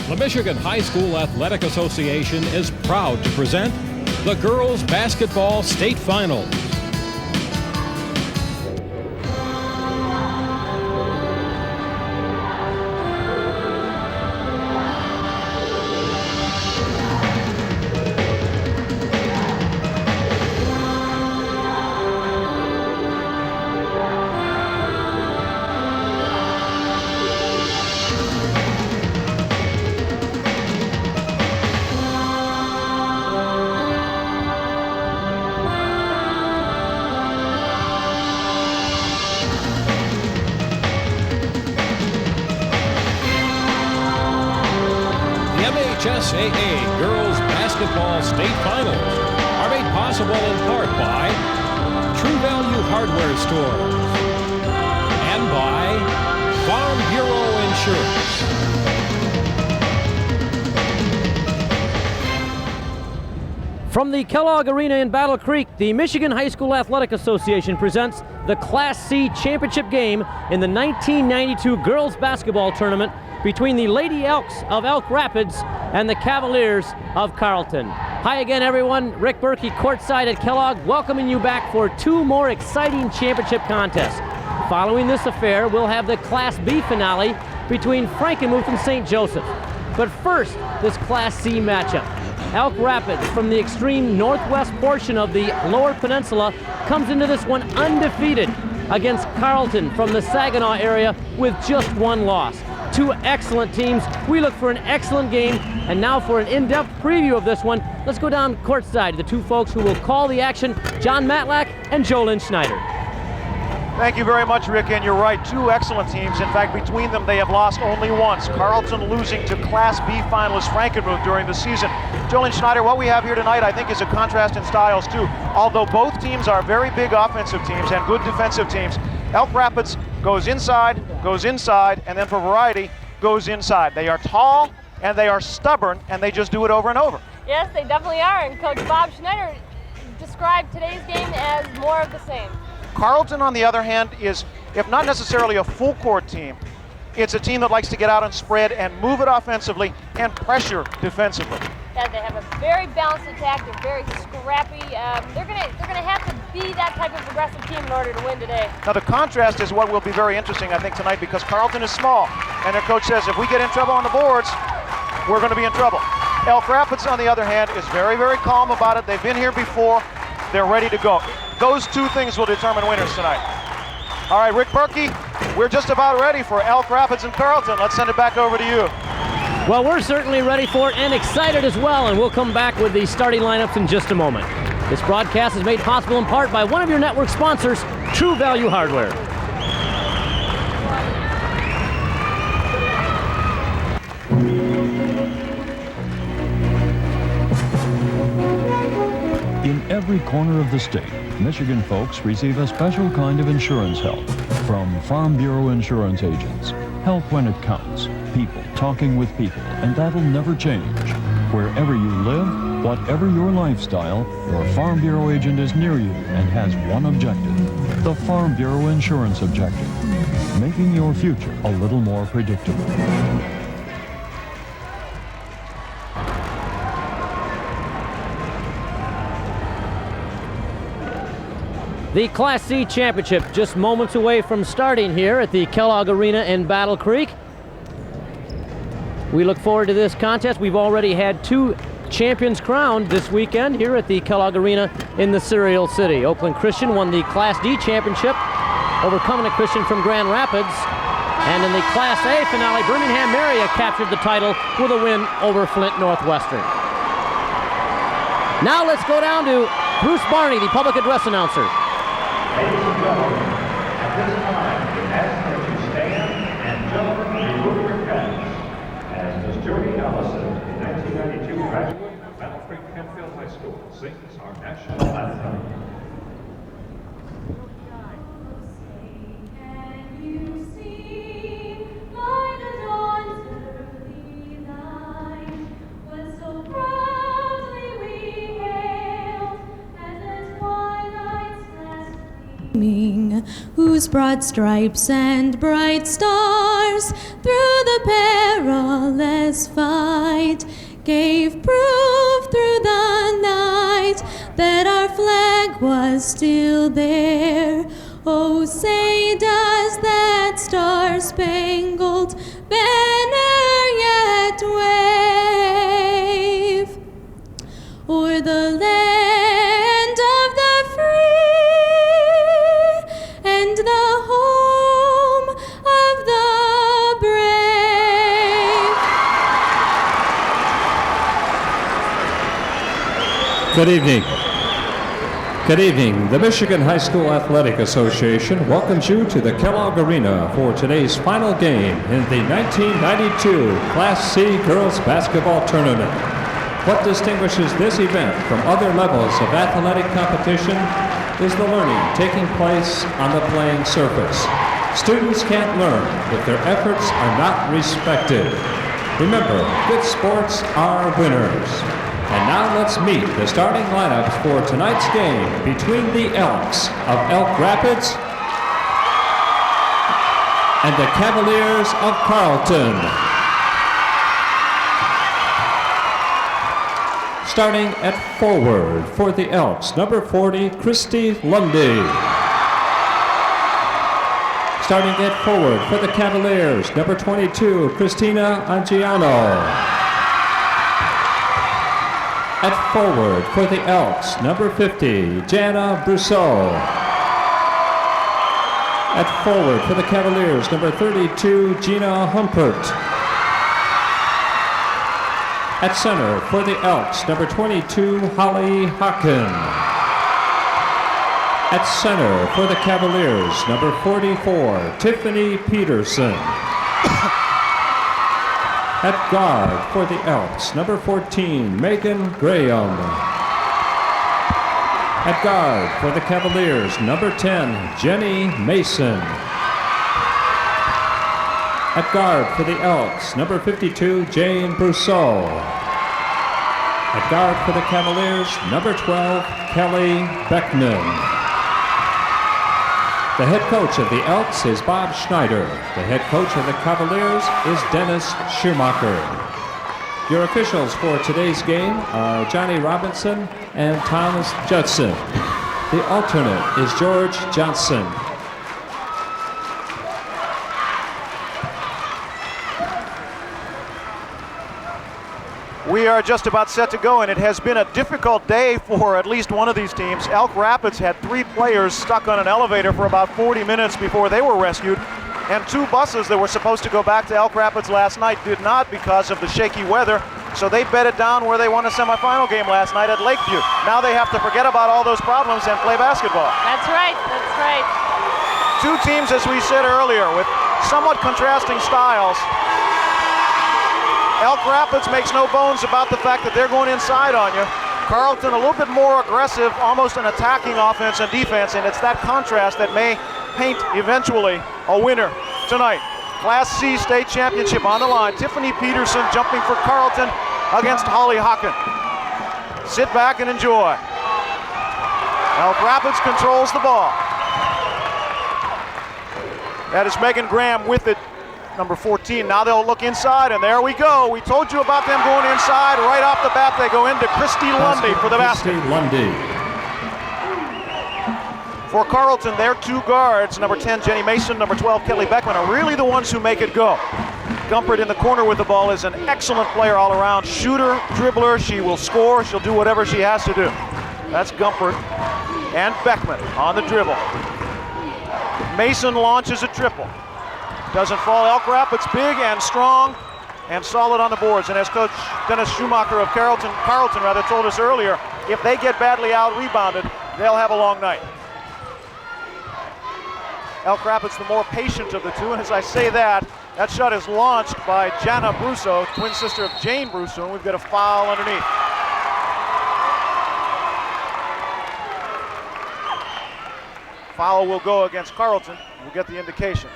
The Michigan High School Athletic Association is proud to present the Girls Basketball State Finals. MHSAA Girls Basketball State Finals are made possible in part by True Value Hardware Stores and by Farm Bureau Insurance. From the Kellogg Arena in Battle Creek, the Michigan High School Athletic Association presents the Class C championship game in the 1992 girls basketball tournament between the Lady Elks of Elk Rapids and the Cavaliers of Carrollton. Hi again, everyone. Rick Berkey courtside at Kellogg, welcoming you back for two more exciting championship contests. Following this affair, we'll have the Class B finale between Frankenmuth and St. Joseph. But first, this Class C matchup. Elk Rapids, from the extreme northwest portion of the Lower Peninsula, comes into this one undefeated against Carrollton from the Saginaw area with just one loss. Two excellent teams. We look for an excellent game. And now for an in-depth preview of this one, let's go down courtside to the two folks who will call the action, John Matlack and Joe Lynn Schneider. Thank you very much, Rick, and you're right, two excellent teams. In fact, between them, they have lost only once. Carrollton losing to Class B finalist Frankenmuth during the season. Joe Lynn Schneider, what we have here tonight, I think, is a contrast in styles, too. Although both teams are very big offensive teams and good defensive teams, Elk Rapids goes inside, and then for variety, goes inside. They are tall, and they are stubborn, and they just do it over and over. Yes, they definitely are, and Coach Bob Schneider described today's game as more of the same. Carrollton, on the other hand, is, if not necessarily a full-court team, it's a team that likes to get out and spread and move it offensively and pressure defensively. Yeah, they have a very balanced attack. They're very scrappy. They're gonna have to be that type of aggressive team in order to win today. Now the contrast is what will be very interesting, I think, tonight, because Carrollton is small, and their coach says if we get in trouble on the boards, we're going to be in trouble. Elk Rapids, on the other hand, is very, very calm about it. They've been here before. They're ready to go. Those two things will determine winners tonight. All right, Rick Berkey, we're just about ready for Elk Rapids and Carrollton. Let's send it back over to you. Well, we're certainly ready for it and excited as well, and we'll come back with the starting lineups in just a moment. This broadcast is made possible in part by one of your network sponsors, True Value Hardware. In every corner of the state, Michigan folks receive a special kind of insurance help from Farm Bureau Insurance agents. Help when it counts. People talking with people, and that'll never change. Wherever you live, whatever your lifestyle, your Farm Bureau agent is near you and has one objective: the Farm Bureau Insurance Objective, making your future a little more predictable. The Class C Championship just moments away from starting here at the Kellogg Arena in Battle Creek. We look forward to this contest. We've already had two champions crowned this weekend here at the Kellogg Arena in the Cereal City. Oakland Christian won the Class D Championship over Covenant Christian from Grand Rapids. And in the Class A finale, Birmingham Area captured the title with a win over Flint Northwestern. Now let's go down to Bruce Barney, the public address announcer. Ladies and gentlemen, at this time, we ask that you stand and gentlemen remove your pens as Ms. Jody Allison, the 1992 graduate of Battle Creek Penfield High School, sings our national anthem. Whose broad stripes and bright stars through the perilous fight gave proof through the night that our flag was still there. Oh, say does that star-spangled banner yet wave o'er the land of the free and the home of the brave? Good evening. Good evening. The Michigan High School Athletic Association welcomes you to the Kellogg Arena for today's final game in the 1992 Class C Girls Basketball Tournament. What distinguishes this event from other levels of athletic competition is the learning taking place on the playing surface. Students can't learn if their efforts are not respected. Remember, good sports are winners. And now let's meet the starting lineups for tonight's game between the Elks of Elk Rapids and the Cavaliers of Carrollton. Starting at forward for the Elks, number 40, Christy Lundy. Starting at forward for the Cavaliers, number 22, Christina Angiano. At forward for the Elks, number 50, Jana Brousseau. At forward for the Cavaliers, number 32, Gina Humpert. At center for the Elks, number 22, Holly Hocken. At center for the Cavaliers, number 44, Tiffany Peterson. At guard for the Elks, number 14, Megan Graham. At guard for the Cavaliers, number 10, Jenny Mason. At guard for the Elks, number 52, Jane Brousseau. At guard for the Cavaliers, number 12, Kelly Beckman. The head coach of the Elks is Bob Schneider. The head coach of the Cavaliers is Dennis Schumacher. Your officials for today's game are Johnny Robinson and Thomas Judson. The alternate is George Johnson. We are just about set to go, and it has been a difficult day for at least one of these teams. Elk Rapids had 3 players stuck on an elevator for about 40 minutes before they were rescued, and 2 buses that were supposed to go back to Elk Rapids last night did not because of the shaky weather, so they bedded down where they won a semifinal game last night at Lakeview. Now they have to forget about all those problems and play basketball. That's right, that's right. 2 teams, as we said earlier, with somewhat contrasting styles. Elk Rapids makes no bones about the fact that they're going inside on you. Carrollton a little bit more aggressive, almost an attacking offense and defense, and it's that contrast that may paint eventually a winner tonight. Class C state championship on the line. Tiffany Peterson jumping for Carrollton against Holly Hocken. Sit back and enjoy. Elk Rapids controls the ball. That is Megan Graham with it. Number 14, now they'll look inside, and there we go. We told you about them going inside. Right off the bat, they go into Christy Lundy for the basket. Christy Lundy. For Carrollton, their 2 guards, number 10, Jenny Mason, number 12, Kelly Beckman, are really the ones who make it go. Gumpert in the corner with the ball is an excellent player all around. Shooter, dribbler, she will score. She'll do whatever she has to do. That's Gumpert and Beckman on the dribble. Mason launches a triple. Doesn't fall. Elk Rapids big and strong and solid on the boards. And as Coach Dennis Schumacher of Carrollton told us earlier, if they get badly out-rebounded, they'll have a long night. Elk Rapids the more patient of the 2, and as I say that shot is launched by Jana Brousseau, twin sister of Jane Brousseau, and we've got a foul underneath. Foul will go against Carrollton. We'll get the indication.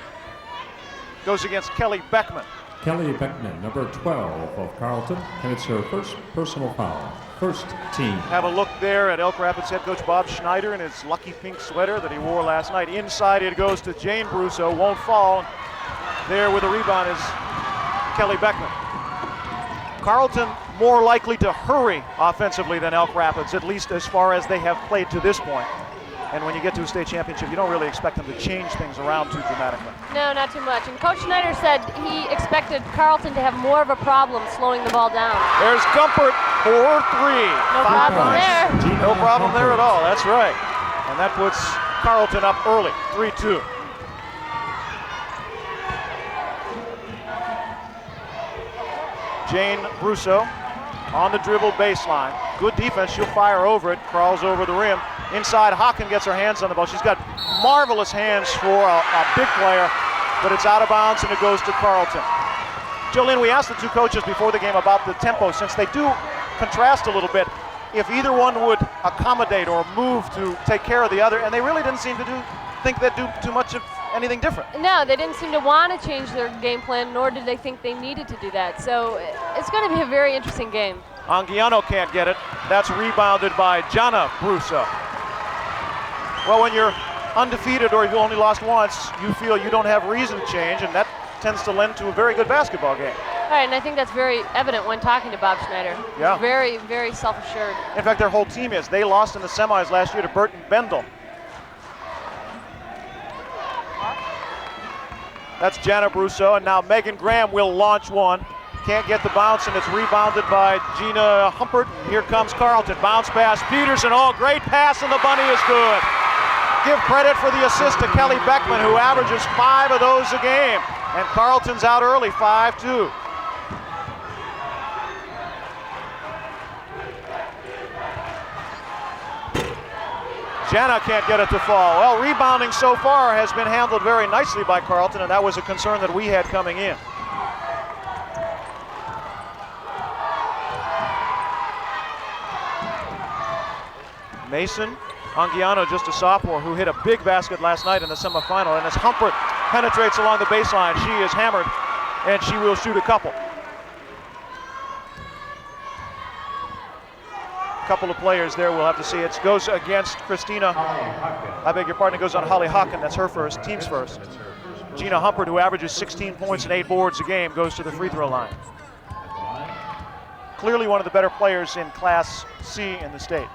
Goes against Kelly Beckman. Kelly Beckman, number 12 of Carrollton, and it's her first personal foul. First team. Have a look there at Elk Rapids head coach Bob Schneider in his lucky pink sweater that he wore last night. Inside it goes to Jane Brousseau, won't fall. There with the rebound is Kelly Beckman. Carrollton more likely to hurry offensively than Elk Rapids, at least as far as they have played to this point. And when you get to a state championship, you don't really expect them to change things around too dramatically. No, not too much. And Coach Schneider said he expected Carrollton to have more of a problem slowing the ball down. There's Gumpert for 3. No problem there. No problem there at all, that's right. And that puts Carrollton up early, 3-2. Jane Brusso on the dribble baseline. Good defense, she'll fire over it, crawls over the rim. Inside, Hocken gets her hands on the ball. She's got marvelous hands for a big player, but it's out of bounds and it goes to Carrollton. Jolene, we asked the two coaches before the game about the tempo, since they do contrast a little bit, if either one would accommodate or move to take care of the other, and they really didn't seem to think they'd do too much of anything different. No, they didn't seem to want to change their game plan, nor did they think they needed to do that. So it's going to be a very interesting game. Anguiano can't get it. That's rebounded by Jana Brusso. Well, when you're undefeated or you only lost once, you feel you don't have reason to change, and that tends to lend to a very good basketball game. All right, and I think that's very evident when talking to Bob Schneider. Yeah. Very, very self-assured. In fact, their whole team is. They lost in the semis last year to Burton Bendel. That's Jana Brusso, and now Megan Graham will launch one. Can't get the bounce, and it's rebounded by Gina Humpert. Here comes Carrollton. Bounce pass, Peterson. Oh, great pass, and the bunny is good. Give credit for the assist to Kelly Beckman, who averages 5 of those a game. And Carrollton's out early, 5-2. Jana can't get it to fall. Well, rebounding so far has been handled very nicely by Carrollton, and that was a concern that we had coming in. Mason Anguiano, just a sophomore, who hit a big basket last night in the semifinal, and as Humpert penetrates along the baseline, she is hammered, and she will shoot a couple. Couple of players there, we'll have to see. It goes against Christina, I beg your pardon, it goes on Holly Hocken. That's her first, team's first. Gina Humpert, who averages 16 points and 8 boards a game, goes to the free throw line. Clearly one of the better players in Class C in the state.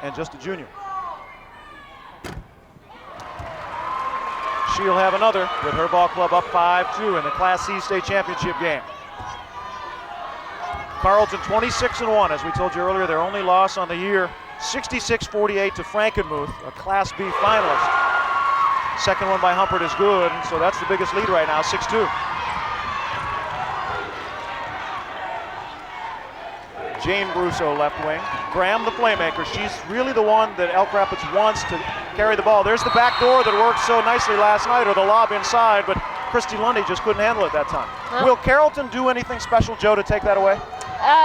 And just a junior. She'll have another with her ball club up 5-2 in the Class C state championship game. Carrollton 26-1, as we told you earlier, their only loss on the year, 66-48 to Frankenmuth, a Class B finalist. Second one by Humpert is good, and so that's the biggest lead right now, 6-2. Jane Brusso, left wing. Graham, the playmaker. She's really the one that Elk Rapids wants to carry the ball. There's the back door that worked so nicely last night, or the lob inside, but Christy Lundy just couldn't handle it that time. Will Carrollton do anything special, Joe, to take that away?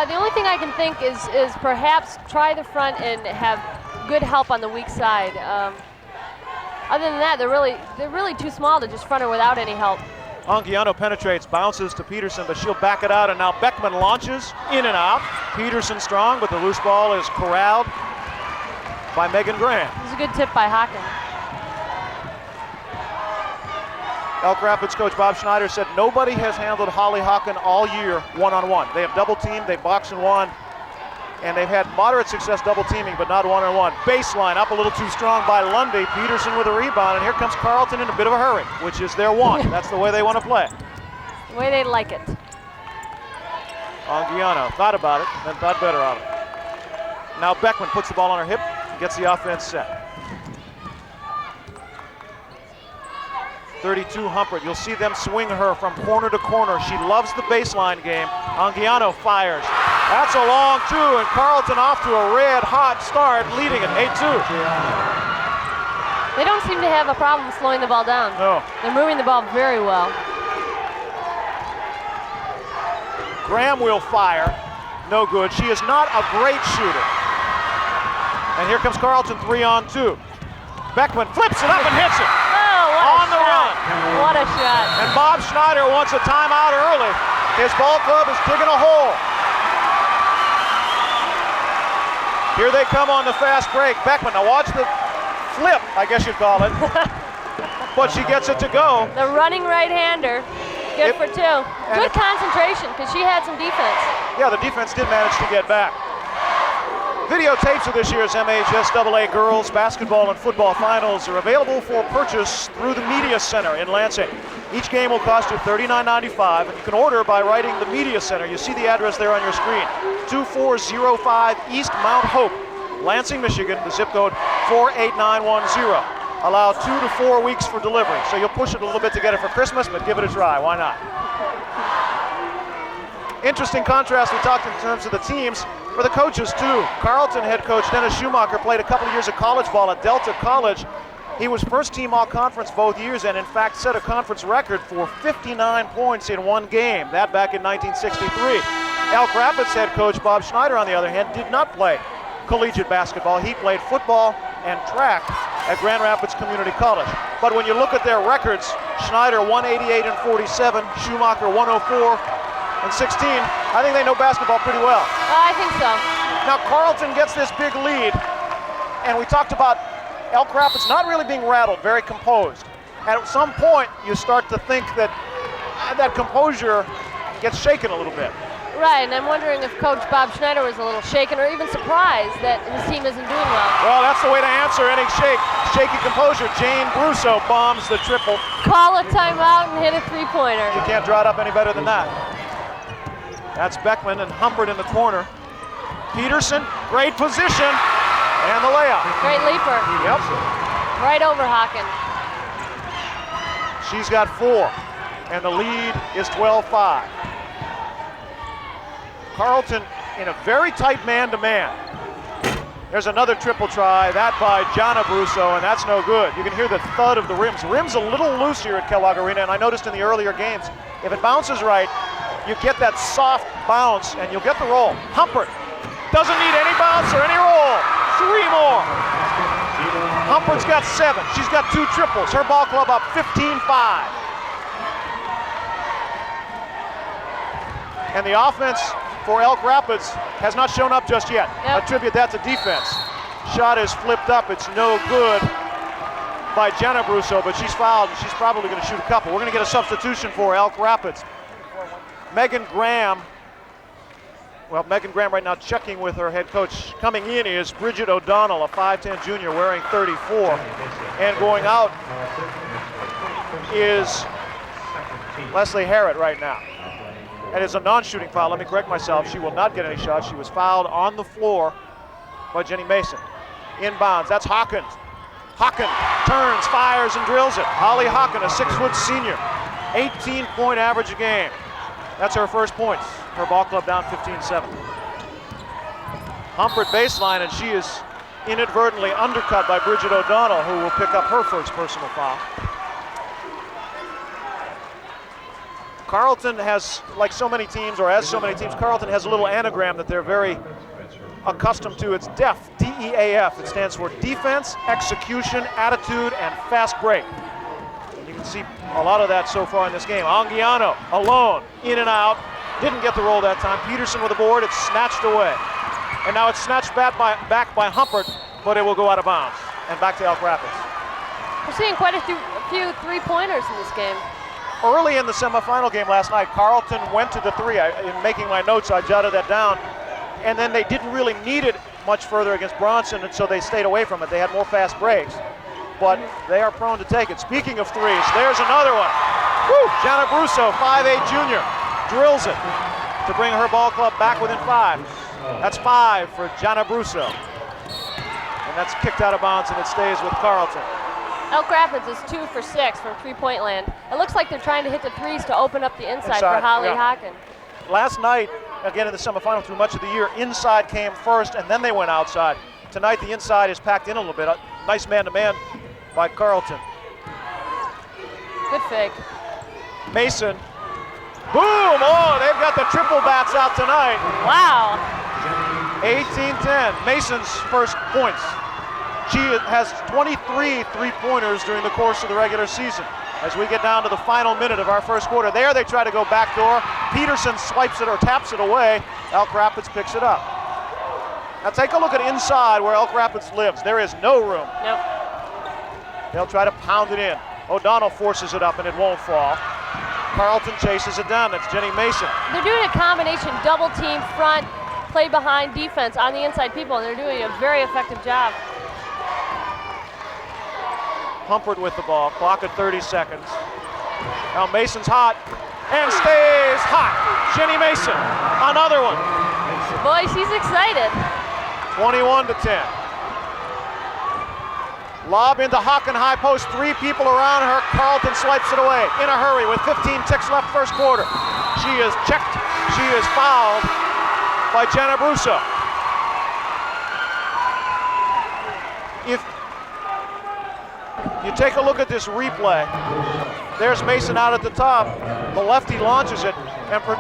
The only thing I can think is perhaps try the front and have good help on the weak side. Other than that, they're really too small to just front her without any help. Anguiano penetrates, bounces to Peterson, but she'll back it out, and now Beckman launches in and out. Peterson strong, but the loose ball is corralled by Megan Graham. This is a good tip by Hocken. Elk Rapids coach Bob Schneider said nobody has handled Holly Hocken all year one-on-one. They have double-teamed, they box and one, and they've had moderate success double-teaming, but not one-on-one. Baseline up a little too strong by Lundy. Peterson with a rebound, and here comes Carrollton in a bit of a hurry, which is their want. That's the way they want to play. The way they like it. Anguiano thought about it, then thought better of it. Now Beckman puts the ball on her hip, gets the offense set. 32 Humpert, you'll see them swing her from corner to corner. She loves the baseline game. Anguiano fires. That's a long two, and Carrollton off to a red hot start, leading it 8-2. They don't seem to have a problem slowing the ball down. No. They're moving the ball very well. Graham will fire. No good. She is not a great shooter. And here comes Carrollton 3-on-2. Beckman flips it up and hits it. On the run. What a shot. And Bob Schneider wants a timeout early. His ball club is digging a hole. Here they come on the fast break. Beckman, now watch the flip, I guess you'd call it. But she gets it to go. The running right-hander. Good for 2. Good concentration, because she had some defense. Yeah, the defense did manage to get back. Videotapes of this year's MHSAA girls basketball and football finals are available for purchase through the Media Center in Lansing. Each game will cost you $39.95, and you can order by writing the Media Center. You see the address there on your screen. 2405 East Mount Hope, Lansing, Michigan, the zip code 48910. Allow 2 to 4 weeks for delivery. So you'll push it a little bit to get it for Christmas, but give it a try. Why not? Interesting contrast we talked in terms of the teams. For the coaches, too. Carrollton head coach Dennis Schumacher played a couple of years of college ball at Delta College. He was first team all-conference both years and, in fact, set a conference record for 59 points in one game. That back in 1963. Elk Rapids head coach Bob Schneider, on the other hand, did not play collegiate basketball. He played football and track at Grand Rapids Community College. But when you look at their records, Schneider 188 and 47, Schumacher 104 and 16. I think they know basketball pretty well. I think so. Now Carrollton gets this big lead, and we talked about Elk Rapids not really being rattled, very composed. At some point, you start to think that that composure gets shaken a little bit. Right, and I'm wondering if Coach Bob Schneider was a little shaken or even surprised that his team isn't doing well. Well, that's the way to answer any shaky composure. Jane Brusso bombs the triple. Call a timeout and hit a three-pointer. You can't draw it up any better than that. That's Beckman and Humpert in the corner. Peterson, great position, and the layup. Great leaper. Yep. Right over Hawken. She's got 4, and the lead is 12-5. Carrollton in a very tight man-to-man. There's another triple try, that by Jana Brusso, and that's no good. You can hear the thud of the rims. Rim's a little loose here at Kellogg Arena, and I noticed in the earlier games, if it bounces right, you get that soft bounce, and you'll get the roll. Humpert doesn't need any bounce or any roll. 3 more. Humpert's got 7. She's got 2 triples. Her ball club up 15-5. And the offense for Elk Rapids has not shown up just yet. Yep. Attribute that to defense. Shot is flipped up. It's no good by Jenna Brusso, but she's fouled, and she's probably going to shoot a couple. We're going to get a substitution for Elk Rapids. Megan Graham right now checking with her head coach. Coming in is Bridget O'Donnell, a 5'10 junior wearing 34. And going out is Leslie Harrod right now. And it's a non-shooting foul. Let me correct myself. She will not get any shots. She was fouled on the floor by Jenny Mason. Inbounds, that's Hawkins. Hawkins turns, fires, and drills it. Holly Hawkins, a 6-foot senior. 18-point average a game. That's her first points. Her ball club down 15-7. Humpert baseline, and she is inadvertently undercut by Bridget O'Donnell, who will pick up her first personal foul. Carrollton has, like so many teams, or as so many teams, Carrollton has a little anagram that they're very accustomed to. It's DEF, D-E-A-F. It stands for defense, execution, attitude, and fast break. And you can see a lot of that so far in this game. Anguiano, alone, in and out. Didn't get the roll that time. Peterson with the board. It's snatched away. And now it's snatched back by Humpert, but it will go out of bounds. And back to Elk Rapids. We're seeing quite a few three-pointers in this game. Early in the semifinal game last night, Carrollton went to the 3. In making my notes, I jotted that down. And then they didn't really need it much further against Bronson, and so they stayed away from it. They had more fast breaks, but they are prone to take it. Speaking of threes, there's another one. Woo! Jana Brusso, 5'8 junior, drills it to bring her ball club back within 5. That's 5 for Jana Brusso. And that's kicked out of bounds, and it stays with Carrollton. Elk Rapids is 2 for 6 from three-point land. It looks like they're trying to hit the threes to open up the inside for Holly Hawken. Last night, again in the semifinal through much of the year, inside came first and then they went outside. Tonight the inside is packed in a little bit. A nice man-to-man by Carrollton. Good fake. Mason. Boom! Oh, they've got the triple bats out tonight. Wow. 18-10. Mason's first points. She has 23 three-pointers during the course of the regular season. As we get down to the final minute of our first quarter, there they try to go backdoor. Peterson swipes it or taps it away. Elk Rapids picks it up. Now take a look at inside where Elk Rapids lives. There is no room. Nope. They'll try to pound it in. O'Donnell forces it up and it won't fall. Carrollton chases it down. That's Jenny Mason. They're doing a combination double team front, play behind defense on the inside people, and they're doing a very effective job. Humphrey with the ball, clock at 30 seconds. Now Mason's hot and stays hot. Jenny Mason, another one. Boy, she's excited. 21-10. Lob into Hawken, high post, 3 people around her. Carrollton swipes it away in a hurry with 15 ticks left first quarter. She is checked, she is fouled by Jenna Brusso. If you take a look at this replay, there's Mason out at the top. The lefty launches it, and for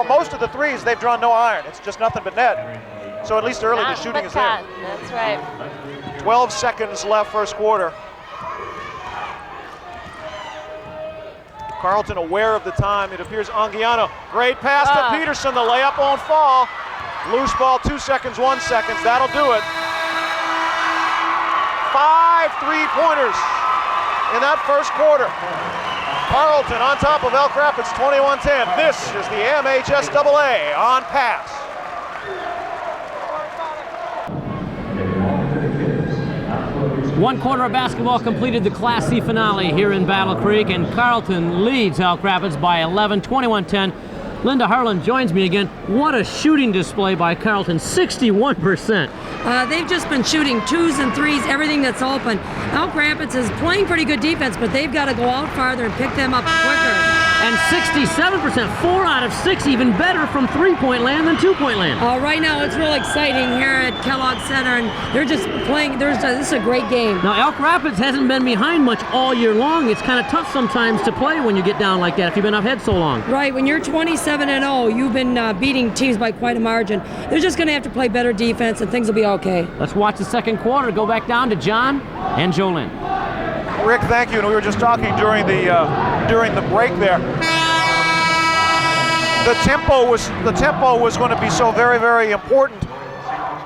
most of the threes, they've drawn no iron. It's just nothing but net. So at least early the shooting is there. That's right. 12 seconds left first quarter. Carrollton aware of the time. It appears Anguiano. Great pass to Peterson. The layup won't fall. Loose ball, 2 seconds, 1 second. That'll do it. 5 3-pointers in that first quarter. Carrollton on top of Elk Rapids, 21-10. This is the MHSAA on pass. One quarter of basketball completed the Class C finale here in Battle Creek, and Carrollton leads Elk Rapids by 11, 21-10. Linda Harlan joins me again. What a shooting display by Carrollton, 61%. They've just been shooting 2s and 3s, everything that's open. Elk Rapids is playing pretty good defense, but they've got to go out farther and pick them up quicker. And 67%, 4 out of 6, even better from 3-point land than 2-point land. Right now it's real exciting here at Kellogg Center, and they're just playing. This is a great game. Now Elk Rapids hasn't been behind much all year long. It's kind of tough sometimes to play when you get down like that if you've been up ahead so long. Right, when you're 27-0, you've been beating teams by quite a margin. They're just going to have to play better defense, and things will be okay. Let's watch the second quarter. Go back down to John and Jolynn. Rick, thank you. And we were just talking during the break there. The tempo was going to be so very, very important.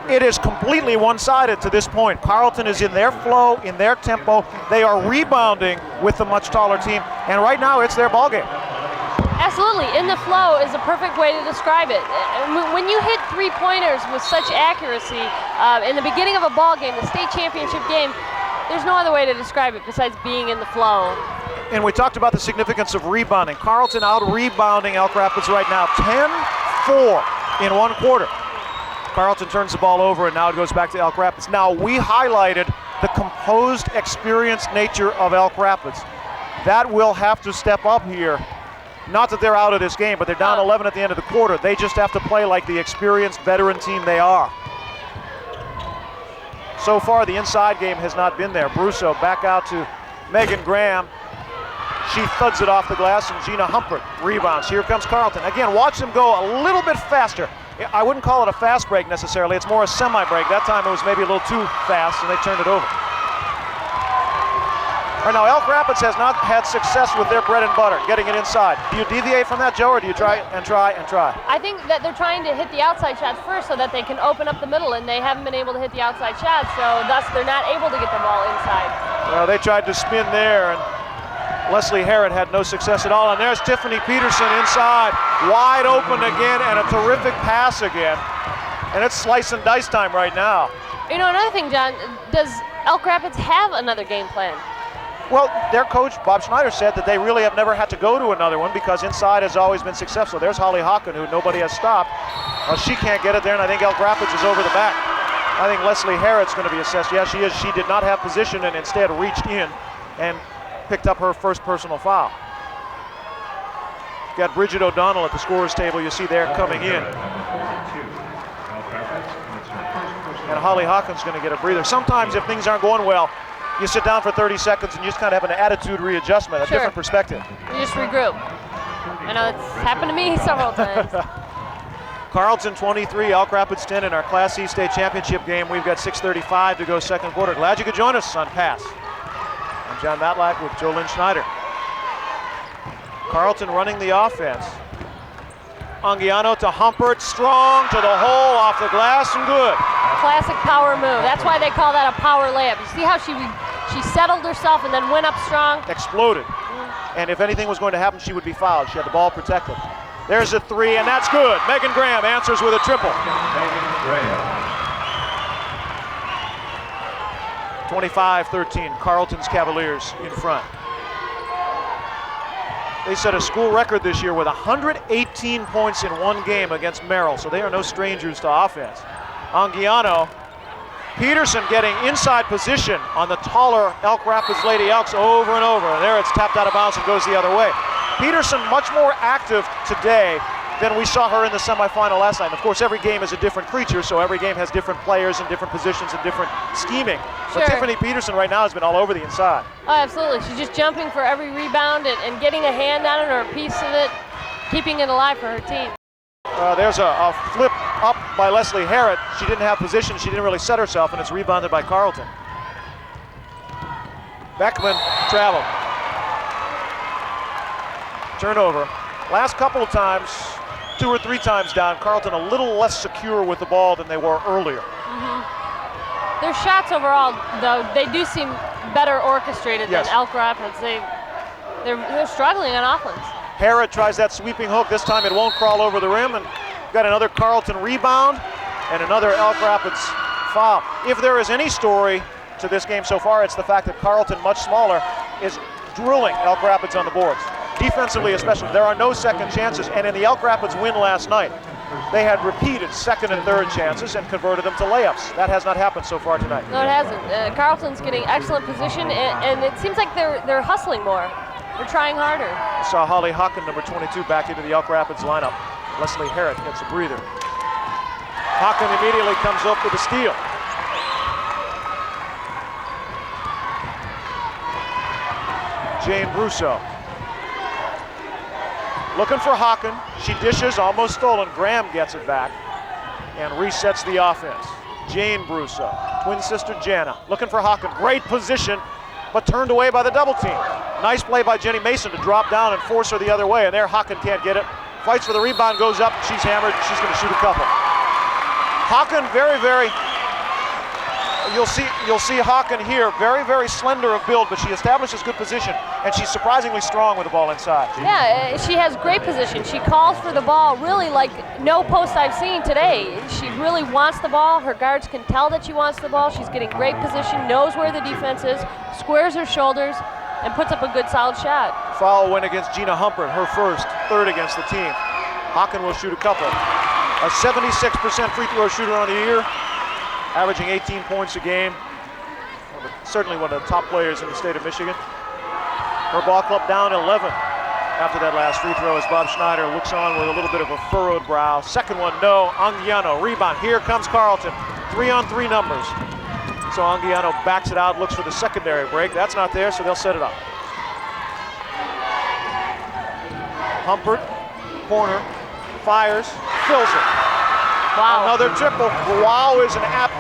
It is completely one-sided to this point. Carrollton is in their flow, in their tempo. They are rebounding with the much taller team, and right now it's their ball game. Absolutely, in the flow is a perfect way to describe it. When you hit 3-pointers with such accuracy in the beginning of a ball game, the state championship game, there's no other way to describe it besides being in the flow. And we talked about the significance of rebounding. Carrollton out-rebounding Elk Rapids right now, 10-4 in one quarter. Carrollton turns the ball over, and now it goes back to Elk Rapids. Now, we highlighted the composed, experienced nature of Elk Rapids. That will have to step up here. Not that they're out of this game, but they're down 11 at the end of the quarter. They just have to play like the experienced veteran team they are. So far, the inside game has not been there. Brusso back out to Megan Graham. She thuds it off the glass, and Gina Humpert rebounds. Here comes Carrollton. Again, watch them go a little bit faster. I wouldn't call it a fast break necessarily. It's more a semi-break. That time it was maybe a little too fast, and they turned it over. Right now, Elk Rapids has not had success with their bread and butter, getting it inside. Do you deviate from that, Joe, or do you try and try and try? I think that they're trying to hit the outside shots first so that they can open up the middle, and they haven't been able to hit the outside shots, so thus they're not able to get the ball inside. Well, they tried to spin there, and Leslie Harrod had no success at all. And there's Tiffany Peterson inside, wide open again, and a terrific pass again. And it's slice and dice time right now. You know, another thing, John, does Elk Rapids have another game plan? Well, their coach, Bob Schneider, said that they really have never had to go to another one because inside has always been successful. There's Holly Hawken, who nobody has stopped. Well, she can't get it there, and I think Elk Rapids is over the back. I think Leslie Harrod's going to be assessed. Yeah, she is. She did not have position and instead reached in and picked up her first personal foul. Got Bridget O'Donnell at the scorer's table. You see there coming in. And Holly Hawkins going to get a breather. Sometimes if things aren't going well, you sit down for 30 seconds and you just kind of have an attitude readjustment, a different perspective. You just regroup. I know it's happened to me several times. Carrollton 23, Elk Rapids 10 in our Class C state championship game. We've got 6:35 to go second quarter. Glad you could join us on Pass. I'm John Matlack with Jolynn Schneider. Carrollton running the offense. Anguiano to Humpert, strong to the hole, off the glass, and good. Classic power move. That's why they call that a power layup. You see how she settled herself and then went up strong? Exploded. and if anything was going to happen, she would be fouled. She had the ball protected. There's a three, and that's good. Megan Graham answers with a triple. Megan Graham. 25-13, Carrollton's Cavaliers in front. They set a school record this year with 118 points in one game against Merrill, so they are no strangers to offense. Anguiano, Peterson getting inside position on the taller Elk Rapids Lady Elks over and over, and there it's tapped out of bounds and goes the other way. Peterson much more active today than we saw her in the semifinal last night. And of course, every game is a different creature, so every game has different players and different positions and different scheming. But Sure. Tiffany Peterson right now has been all over the inside. Oh, absolutely. She's just jumping for every rebound and getting a hand on it or a piece of it, keeping it alive for her team. There's a flip up by Leslie Harrod. She didn't have position, she didn't really set herself, and it's rebounded by Carrollton. Beckman traveled. Turnover. Last couple of times, 2 or 3 times down, Carrollton a little less secure with the ball than they were earlier. Their shots overall, though, they do seem better orchestrated Yes. than Elk Rapids. They're struggling on offense. Harrod tries that sweeping hook. This time it won't crawl over the rim, and got another Carrollton rebound and another Elk Rapids foul. If there is any story to this game so far, it's the fact that Carrollton, much smaller, is drilling Elk Rapids on the boards. Defensively especially, there are no second chances, and in the Elk Rapids win last night, they had repeated second and third chances and converted them to layups. That has not happened so far tonight. No, it hasn't. Carrollton's getting excellent position, and it seems like they're hustling more. They're trying harder. Saw Holly Hocken, number 22, back into the Elk Rapids lineup. Leslie Harrod gets a breather. Hocken immediately comes up with a steal. Jane Brousseau. Looking for Hocken. She dishes, almost stolen. Graham gets it back and resets the offense. Jane Brousseau, twin sister Jana, looking for Hocken. Great position, but turned away by the double team. Nice play by Jenny Mason to drop down and force her the other way, and there Hocken can't get it. Fights for the rebound, goes up, and she's hammered, and she's going to shoot a couple. Hocken very, you'll see Hocken here, very slender of build, but she establishes good position, and she's surprisingly strong with the ball inside. Yeah, she has great position. She calls for the ball really like no post I've seen today. She really wants the ball. Her guards can tell that she wants the ball. She's getting great position, knows where the defense is, squares her shoulders, and puts up a good solid shot. Foul went against Gina Humpert, her first, third against the team. Hocken will shoot a couple. A 76% free throw shooter on the year, averaging 18 points a game. Certainly one of the top players in the state of Michigan. Her ball club down 11 after that last free throw as Bob Schneider looks on with a little bit of a furrowed brow. Second one, no. Anguiano, rebound. Here comes Carrollton. 3-on-3 numbers. So Anguiano backs it out, looks for the secondary break. That's not there, so they'll set it up. Humpert, corner, fires, fills it. Wow. Another triple. Wow is an apt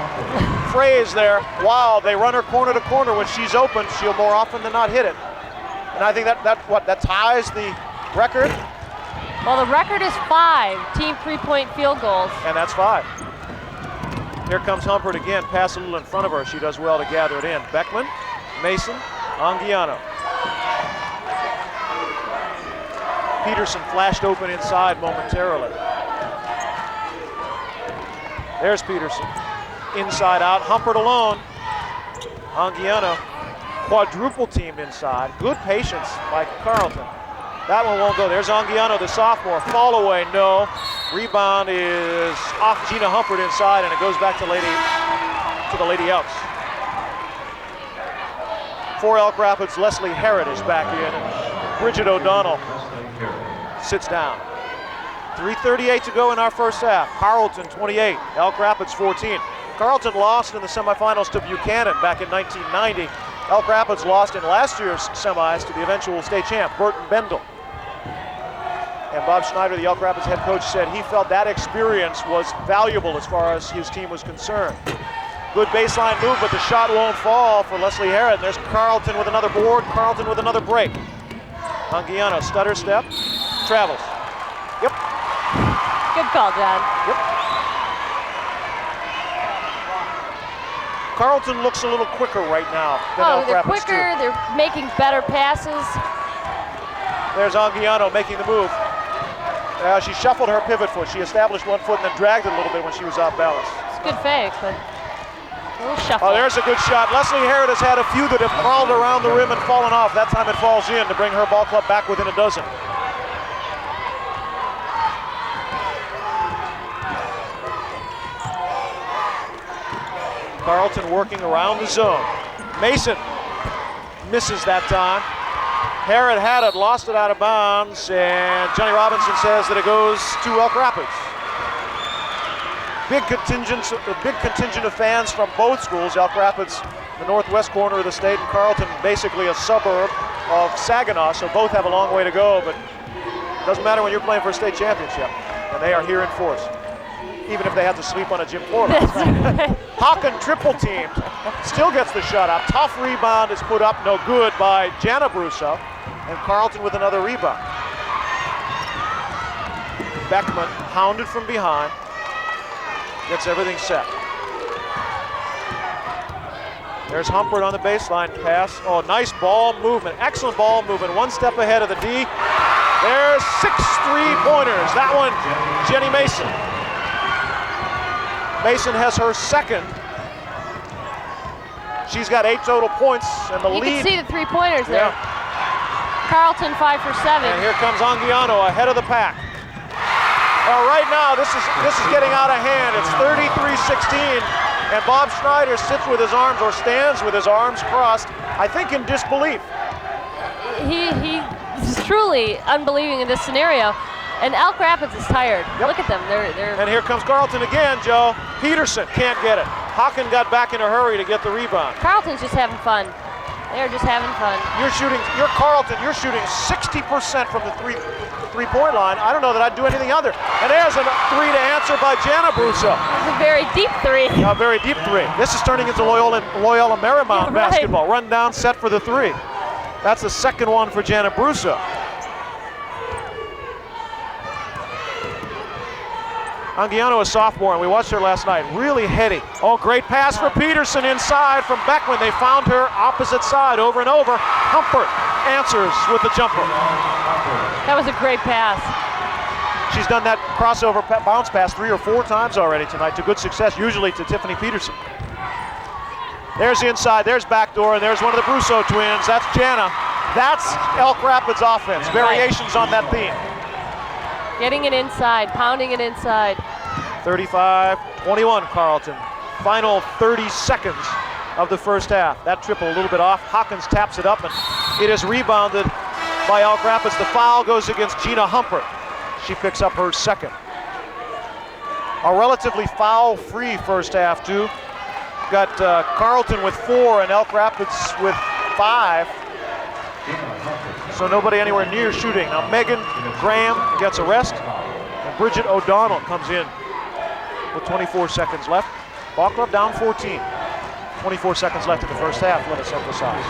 phrase there. Wow, they run her corner to corner. When she's open, she'll more often than not hit it. And I think that ties the record. Well, the record is 5 team 3-point field goals. And that's 5. Here comes Humpert again, pass a little in front of her. She does well to gather it in. Beckman, Mason, Anguiano. Peterson flashed open inside momentarily. There's Peterson. Inside out, Humpert alone. Anguiano, quadruple teamed inside. Good patience by Carrollton. That one won't go. There's Anguiano, the sophomore. Fall away, no. Rebound is off Gina Humpert inside, and it goes back to the Lady Elks. For Elk Rapids, Leslie Harrod is back in, and Bridget O'Donnell sits down. 3:38 to go in our first half. Carrollton 28, Elk Rapids 14. Carrollton lost in the semifinals to Buchanan back in 1990. Elk Rapids lost in last year's semis to the eventual state champ, Burton Bendel. And Bob Schneider, the Elk Rapids head coach, said he felt that experience was valuable as far as his team was concerned. Good baseline move, but the shot won't fall for Leslie Harrod. And there's Carrollton with another board, Carrollton with another break. Anguiano, stutter step, travels. Yep. Good call, John. Yep. Carrollton looks a little quicker right now than Elk They're Rapids quicker, do. they're making better passes. There's Anguiano making the move. She shuffled her pivot foot. She established one foot and then dragged it a little bit when she was off balance. It's a good fake, but a little shuffle. Oh, there's a good shot. Leslie Harrod has had a few that have crawled around the rim and fallen off. That time it falls in to bring her ball club back within a dozen. Carrollton working around the zone. Mason misses that time. Harrod had it, lost it out of bounds, and Johnny Robinson says that it goes to Elk Rapids. Big contingent of fans from both schools. Elk Rapids, the northwest corner of the state, and Carrollton, basically a suburb of Saginaw, so both have a long way to go, but it doesn't matter when you're playing for a state championship, and they are here in force, even if they have to sleep on a gym floor. Hocken triple teamed, still gets the shot up. Tough rebound is put up, no good by Jana Brusso, and Carrollton with another rebound. Beckman hounded from behind, gets everything set. There's Humphrey on the baseline pass. Oh, nice ball movement, excellent ball movement. One step ahead of the D. There's 6 3-pointers. That one, Jenny Mason. Mason has her second. She's got 8 total points, and the lead. You can see the 3-pointers there. Carrollton 5 for 7. And here comes Anguiano ahead of the pack. Well, right now, this is getting out of hand. It's 33-16, and Bob Schneider sits with his arms, or stands with his arms crossed, I think in disbelief. He is truly unbelieving in this scenario. And Elk Rapids is tired. Yep. Look at them. They're. And here comes Carrollton again, Joe. Peterson can't get it. Hocken got back in a hurry to get the rebound. Carrollton's just having fun. They're just having fun. You're Carrollton, you're shooting 60% from the three-point line. I don't know that I'd do anything other. And there's a 3 to answer by Jana Brusso. It's a very deep 3. A very deep 3. This is turning into Loyola Marymount basketball. Run down, set for the 3. That's the second one for Jana Brusso. Anguiano, a sophomore, and we watched her last night. Really heady. Oh, great pass for Peterson inside from Beckman. They found her opposite side over and over. Humpert answers with the jumper. That was a great pass. She's done that crossover bounce pass 3 or 4 times already tonight to good success, usually to Tiffany Peterson. There's the inside, there's backdoor, and there's one of the Brusso twins. That's Jana. That's Elk Rapids offense. Variations on that theme. Getting it inside, pounding it inside. 35-21 Carrollton. Final 30 seconds of the first half. That triple a little bit off. Hawkins taps it up, and it is rebounded by Elk Rapids. The foul goes against Gina Humpert. She picks up her second. A relatively foul-free first half, too. Got Carrollton with 4 and Elk Rapids with 5. So nobody anywhere near shooting. Now Megan Graham gets a rest, and Bridget O'Donnell comes in with 24 seconds left. Ball club down 14. 24 seconds left in the first half, let us emphasize.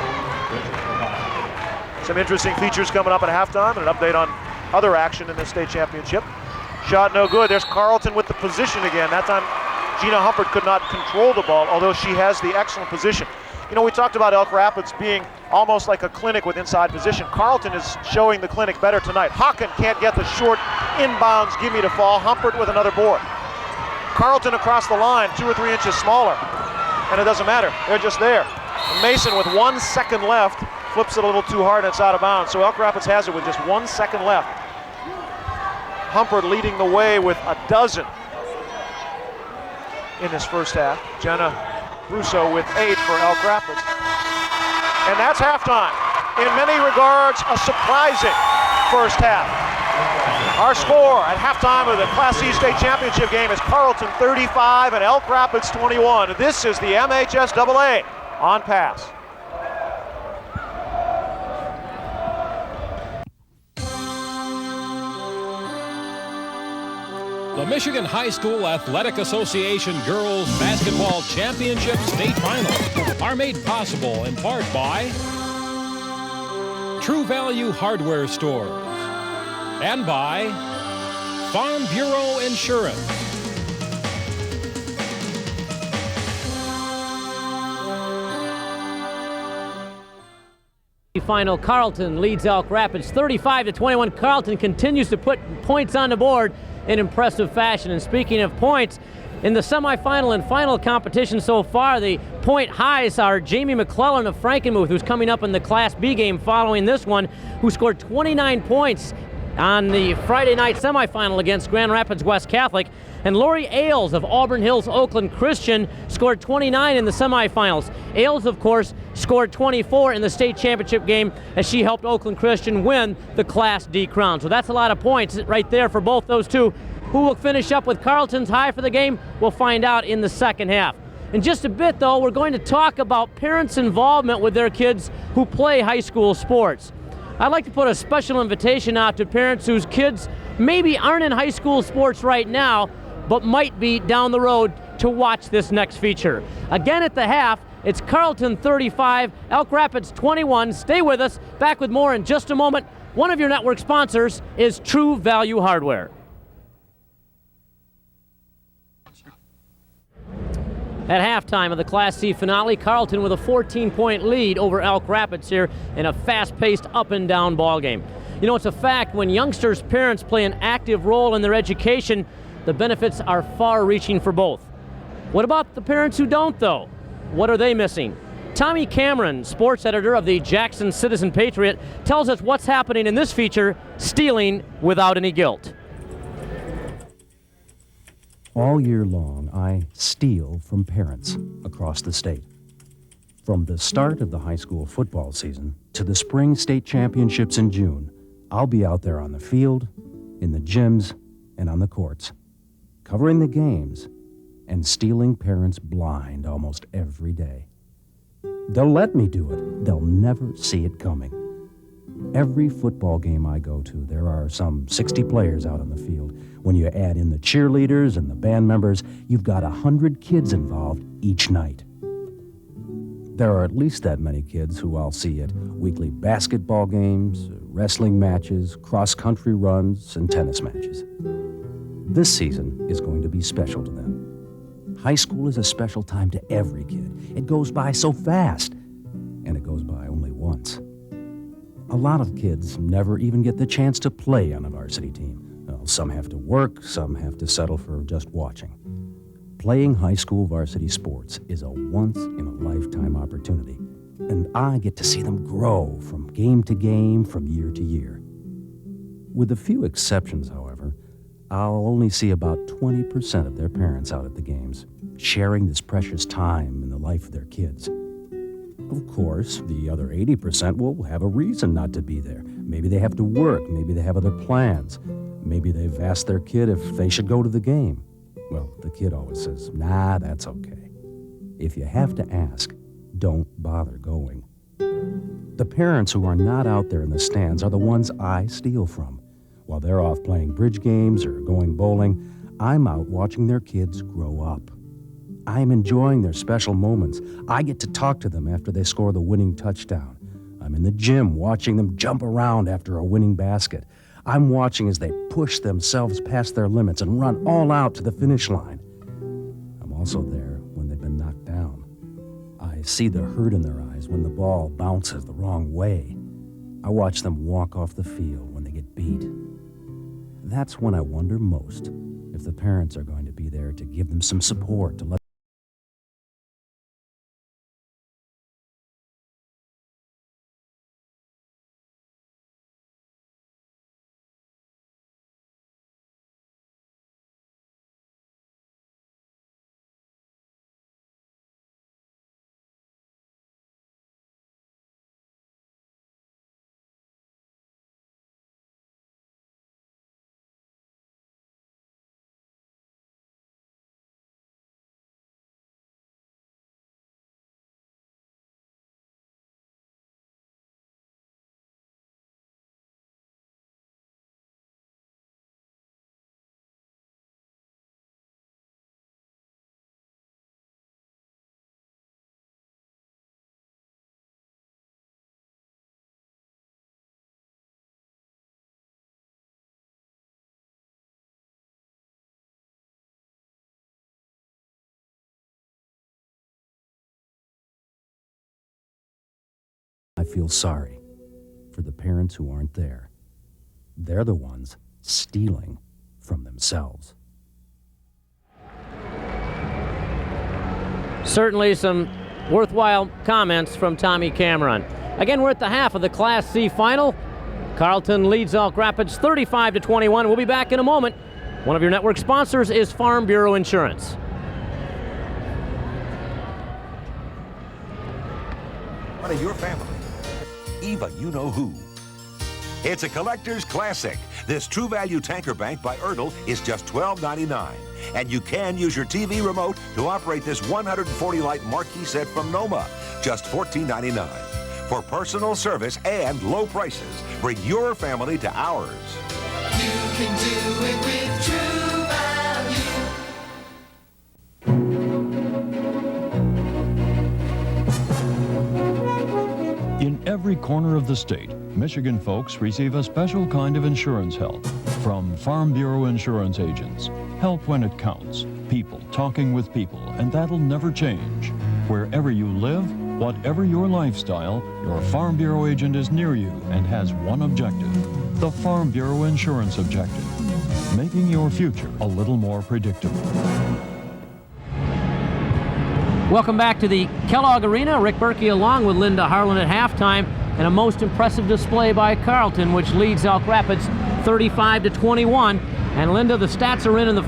Some interesting features coming up at halftime, and an update on other action in the state championship. Shot no good. There's Carrollton with the position again. That time Gina Humpert could not control the ball, although she has the excellent position. You know, we talked about Elk Rapids being almost like a clinic with inside position. Carrollton is showing the clinic better tonight. Hocken can't get the short inbounds gimme to fall. Humpert with another board. Carrollton across the line, 2 or 3 inches smaller, and it doesn't matter. They're just there. And Mason with 1 second left flips it a little too hard and it's out of bounds. So Elk Rapids has it with just 1 second left. Humpert leading the way with a dozen in this first half. Jana Brusso with 8 for Elk Rapids. And that's halftime. In many regards, a surprising first half. Our score at halftime of the Class C State Championship game is Carrollton 35 and Elk Rapids 21. This is the MHSAA on pass. The Michigan High School Athletic Association Girls Basketball Championship State Finals are made possible in part by True Value Hardware Stores and by Farm Bureau Insurance. Final, Carrollton leads Elk Rapids 35-21. Carrollton continues to put points on the board in impressive fashion. And speaking of points, in the semifinal and final competition so far, the point highs are Jamie McClellan of Frankenmuth, who's coming up in the Class B game following this one, who scored 29 points on the Friday night semifinal against Grand Rapids West Catholic. And Lori Ailes of Auburn Hills Oakland Christian scored 29 in the semifinals. Ailes, of course, scored 24 in the state championship game as she helped Oakland Christian win the Class D crown. So that's a lot of points right there for both those two. Who will finish up with Carrollton's high for the game? We'll find out in the second half. In just a bit, though, we're going to talk about parents' involvement with their kids who play high school sports. I'd like to put a special invitation out to parents whose kids maybe aren't in high school sports right now, but might be down the road to watch this next feature. Again at the half, it's Carrollton 35, Elk Rapids 21. Stay with us. Back with more in just a moment. One of your network sponsors is True Value Hardware. At halftime of the Class C finale, Carrollton with a 14-point lead over Elk Rapids here in a fast-paced up-and-down ball game. You know, it's a fact when youngsters' parents play an active role in their education, the benefits are far-reaching for both. What about the parents who don't, though? What are they missing? Tommy Cameron, sports editor of the Jackson Citizen Patriot, tells us what's happening in this feature, Stealing Without Any Guilt. All year long, I steal from parents across the state. From the start of the high school football season to the spring state championships in June, I'll be out there on the field, in the gyms, and on the courts, covering the games and stealing parents blind almost every day. They'll let me do it. They'll never see it coming. Every football game I go to, there are some 60 players out on the field. When you add in the cheerleaders and the band members, you've got 100 kids involved each night. There are at least that many kids who I'll see at weekly basketball games, wrestling matches, cross-country runs, and tennis matches. This season is going to be special to them. High school is a special time to every kid. It goes by so fast, and it goes by only once. A lot of kids never even get the chance to play on a varsity team. Well, some have to work, some have to settle for just watching. Playing high school varsity sports is a once-in-a-lifetime opportunity, and I get to see them grow from game to game, from year to year. With a few exceptions, however, I'll only see about 20% of their parents out at the games, sharing this precious time in the life of their kids. Of course, the other 80% will have a reason not to be there. Maybe they have to work, maybe they have other plans. Maybe they've asked their kid if they should go to the game. Well, the kid always says, nah, that's okay. If you have to ask, don't bother going. The parents who are not out there in the stands are the ones I steal from. While they're off playing bridge games or going bowling, I'm out watching their kids grow up. I'm enjoying their special moments. I get to talk to them after they score the winning touchdown. I'm in the gym watching them jump around after a winning basket. I'm watching as they push themselves past their limits and run all out to the finish line. I'm also there when they've been knocked down. I see the hurt in their eyes when the ball bounces the wrong way. I watch them walk off the field when they get beat. That's when I wonder most if the parents are going to be there to give them some support, to let I feel sorry. for the parents who aren't there. They're the ones stealing from themselves. Certainly some worthwhile comments from Tommy Cameron. Again, we're at the half of the Class C final. Carrollton leads Elk Rapids 35-21. We'll be back in a moment. One of your network sponsors is Farm Bureau Insurance. One of your family. Eva, you know who. It's a collector's classic. This True Value Tanker Bank by Ertl is just $12.99. And you can use your TV remote to operate this 140-light marquee set from Noma, just $14.99. For personal service and low prices, bring your family to ours. You can do it with True Value. In every corner of the state, Michigan folks receive a special kind of insurance help from Farm Bureau insurance agents. Help when it counts. People talking with people, and that'll never change. Wherever you live, whatever your lifestyle, your Farm Bureau agent is near you and has one objective: the Farm Bureau Insurance Objective, making your future a little more predictable. Welcome back to the Kellogg Arena. Rick Berkey along with Linda Harlan at halftime, and a most impressive display by Carrollton, which leads Elk Rapids 35-21. And Linda, the stats are in the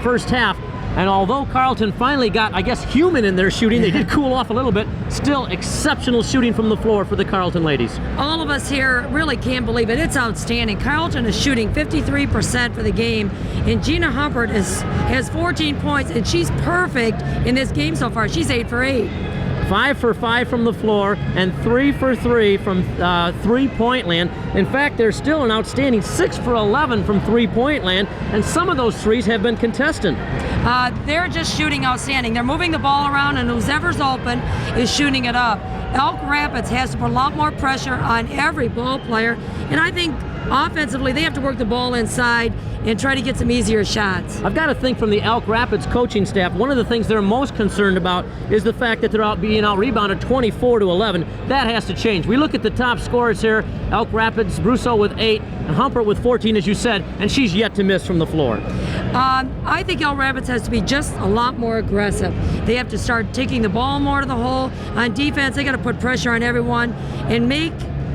first half. And although Carrollton finally got, I guess, human in their shooting, they did cool off a little bit. Still exceptional shooting from the floor for the Carrollton ladies. All of us here really can't believe it. It's outstanding. Carrollton is shooting 53% for the game, and Gina Humpert has 14 points, and she's perfect in this game so far. She's 8 for 8. 5 for 5 from the floor and 3 for 3 from three-point land. In fact, they're still an outstanding 6 for 11 from three-point land, and some of those threes have been contested. They're just shooting outstanding. They're moving the ball around, and whoever's open is shooting it up. Elk Rapids has to put a lot more pressure on every ball player, and I think offensively they have to work the ball inside and try to get some easier shots. I've got to think from the Elk Rapids coaching staff, one of the things they're most concerned about is the fact that they're being out-rebounded 24-11. That has to change. We look at the top scorers here. Elk Rapids, Brusso with 8, and Humpert with 14, as you said, and she's yet to miss from the floor. I think Elk Rapids has to be just a lot more aggressive. They have to start taking the ball more to the hole. On defense, they got to put pressure on everyone and make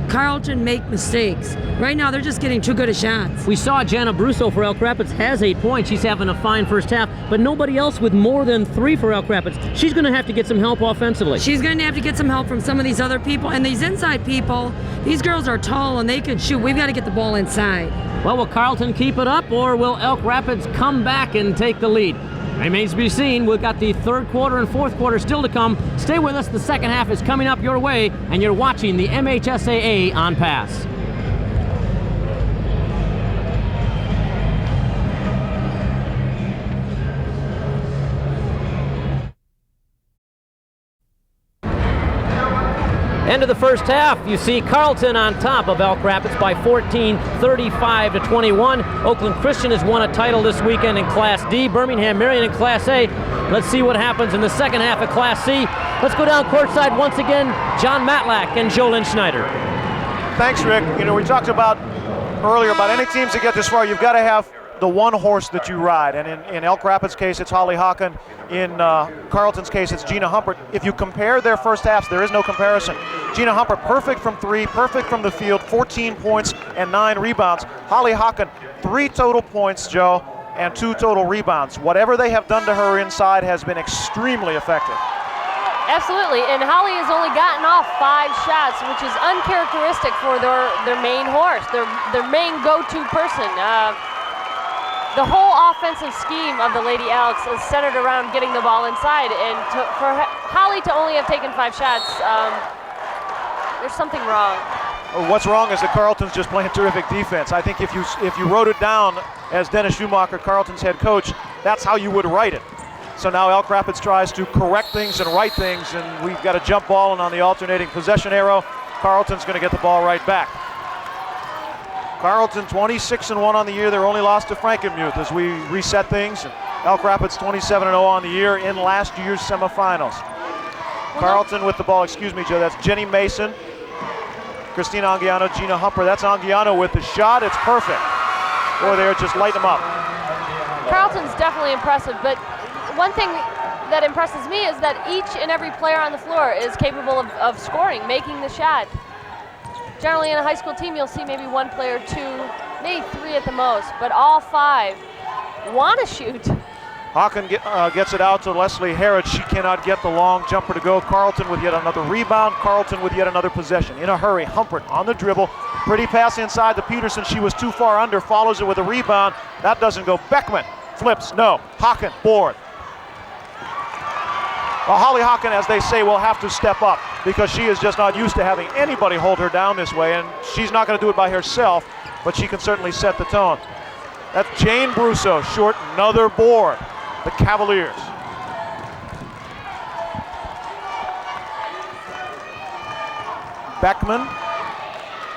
Carrollton make mistakes. Right now, they're just getting too good of shots. We saw Jana Brusso for Elk Rapids has 8 points. She's having a fine first half, but nobody else with more than 3 for Elk Rapids. She's going to have to get some help offensively. She's going to have to get some help from some of these other people, and these inside people, these girls are tall and they can shoot. We've got to get the ball inside. Well, will Carrollton keep it up, or will Elk Rapids come back and take the lead? Remains to be seen. We've got the third quarter and fourth quarter still to come. Stay with us. The second half is coming up your way, and you're watching the MHSAA on Pass. End of the first half, you see Carrollton on top of Elk Rapids by 14, 35-21. Oakland Christian has won a title this weekend in Class D. Birmingham Marion in Class A. Let's see what happens in the second half of Class C. Let's go down courtside once again. John Matlack and Jolynn Schneider. Thanks, Rick. You know, we talked about earlier about any teams that get this far, you've got to have the one horse that you ride. And in Elk Rapids' case, it's Holly Hocken. In Carrollton's case, it's Gina Humpert. If you compare their first halves, there is no comparison. Gina Humpert, perfect from 3, perfect from the field, 14 points and 9 rebounds. Holly Hocken, 3 total points, Joe, and 2 total rebounds. Whatever they have done to her inside has been extremely effective. Absolutely, and Holly has only gotten off 5 shots, which is uncharacteristic for their main horse, their main go-to person. The whole offensive scheme of the Lady Elks is centered around getting the ball inside, and for Holly to only have taken 5 shots, there's something wrong. Well, what's wrong is that Carrollton's just playing terrific defense. I think if you wrote it down as Dennis Schumacher, Carrollton's head coach, that's how you would write it. So now Elk Rapids tries to correct things and right things, and we've got a jump ball, and on the alternating possession arrow, Carrollton's going to get the ball right back. Carrollton 26-1 on the year. Their only loss to Frankenmuth as we reset things. And Elk Rapids 27-0 on the year in last year's semifinals. Carrollton with the ball, excuse me, Joe, that's Jenny Mason. Christina Anguiano, Gina Humper. That's Anguiano with the shot. It's perfect. Boy, they're just lighting them up. Carrollton's definitely impressive, but one thing that impresses me is that each and every player on the floor is capable of scoring, making the shot. Generally in a high school team, you'll see maybe one player, two, maybe three at the most, but all five want to shoot. Hawken gets it out to Leslie Harrod. She cannot get the long jumper to go. Carrollton with yet another rebound. Carrollton with yet another possession. In a hurry, Humpert on the dribble. Pretty pass inside to Peterson. She was too far under. Follows it with a rebound. That doesn't go. Beckman flips. No. Hawken, board. Well, Holly Hawken, as they say, will have to step up because she is just not used to having anybody hold her down this way, and she's not going to do it by herself, but she can certainly set the tone. That's Jane Brusso, short, another board. The Cavaliers. Beckman,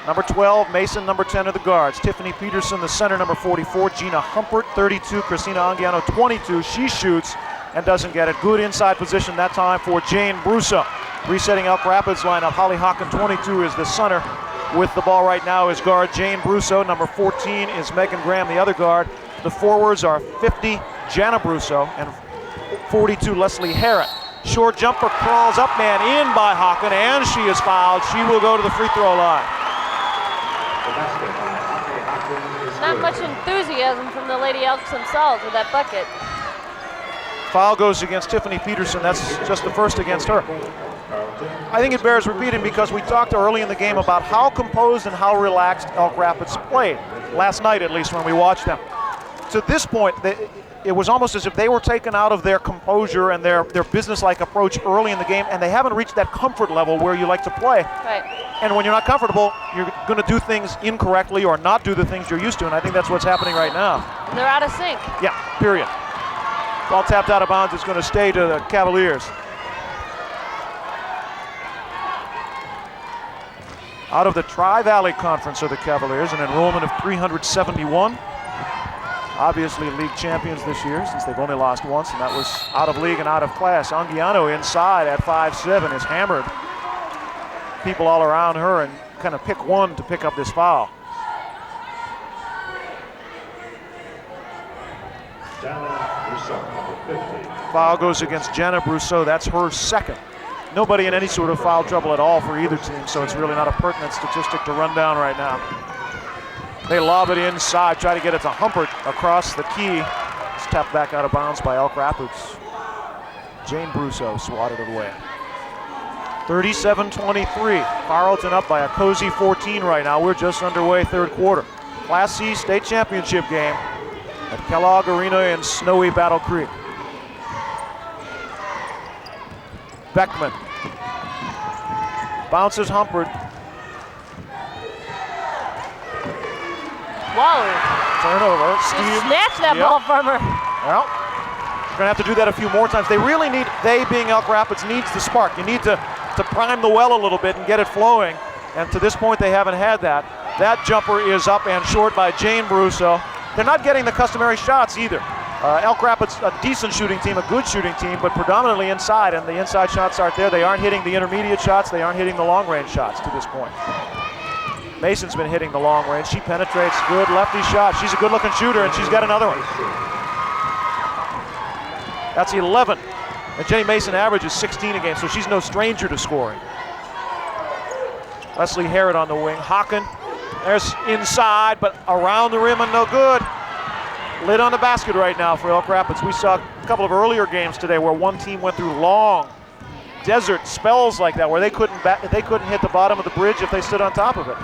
number 12, Mason, number 10 are the guards. Tiffany Peterson, the center, number 44. Gina Humpert, 32. Christina Anguiano, 22. She shoots and doesn't get it. Good inside position that time for Jane Brusso. Resetting Elk Rapids lineup. Holly Hawken, 22, is the center. With the ball right now is guard Jane Brusso. Number 14 is Megan Graham, the other guard. The forwards are 50, Jana Brusso, and 42, Leslie Harrod. Short jumper, crawls up, man in by Hawken, and she is fouled. She will go to the free throw line. Not much enthusiasm from the Lady Elks themselves with that bucket. Foul goes against Tiffany Peterson. That's just the first against her. I think it bears repeating because we talked early in the game about how composed and how relaxed Elk Rapids played, last night at least when we watched them. To this point, it was almost as if they were taken out of their composure and their business-like approach early in the game, and they haven't reached that comfort level where you like to play. Right. And when you're not comfortable, you're going to do things incorrectly or not do the things you're used to, and I think that's what's happening right now. They're out of sync. Yeah, period. Ball tapped out of bounds. It's going to stay to the Cavaliers. Out of the Tri-Valley Conference are the Cavaliers, an enrollment of 371. Obviously league champions this year since they've only lost once, and that was out of league and out of class. Anguiano inside at 5'7" is hammered. People all around her and kind of pick one to pick up this foul. Foul goes against Jana Brusso. That's her second. Nobody in any sort of foul trouble at all for either team, so it's really not a pertinent statistic to run down right now. They lob it inside, try to get it to Humpert across the key. It's tapped back out of bounds by Elk Rapids. Jane Brusso swatted it away. 37-23. Carrollton up by a cozy 14 right now. We're just underway, third quarter. Class C state championship game at Kellogg Arena in snowy Battle Creek. Beckman bounces Humpert. Waller. Turnover. Steve snatched that ball from her. Well, we're going to have to do that a few more times. They really need, they being Elk Rapids, needs the spark. You need to prime the well a little bit and get it flowing. And to this point, they haven't had that. That jumper is up and short by Jane Brusso. They're not getting the customary shots either. Elk Rapids, a decent shooting team, a good shooting team, but predominantly inside, and the inside shots aren't there. They aren't hitting the intermediate shots. They aren't hitting the long-range shots to this point. Mason's been hitting the long range. She penetrates, good lefty shot. She's a good-looking shooter, and she's got another one. That's 11. And Jenny Mason averages 16 a game, so she's no stranger to scoring. Leslie Harrod on the wing. Hawken, there's inside, but around the rim and no good. Lid on the basket right now for Elk Rapids. We saw a couple of earlier games today where one team went through long desert spells like that where they couldn't hit the bottom of the bridge if they stood on top of it.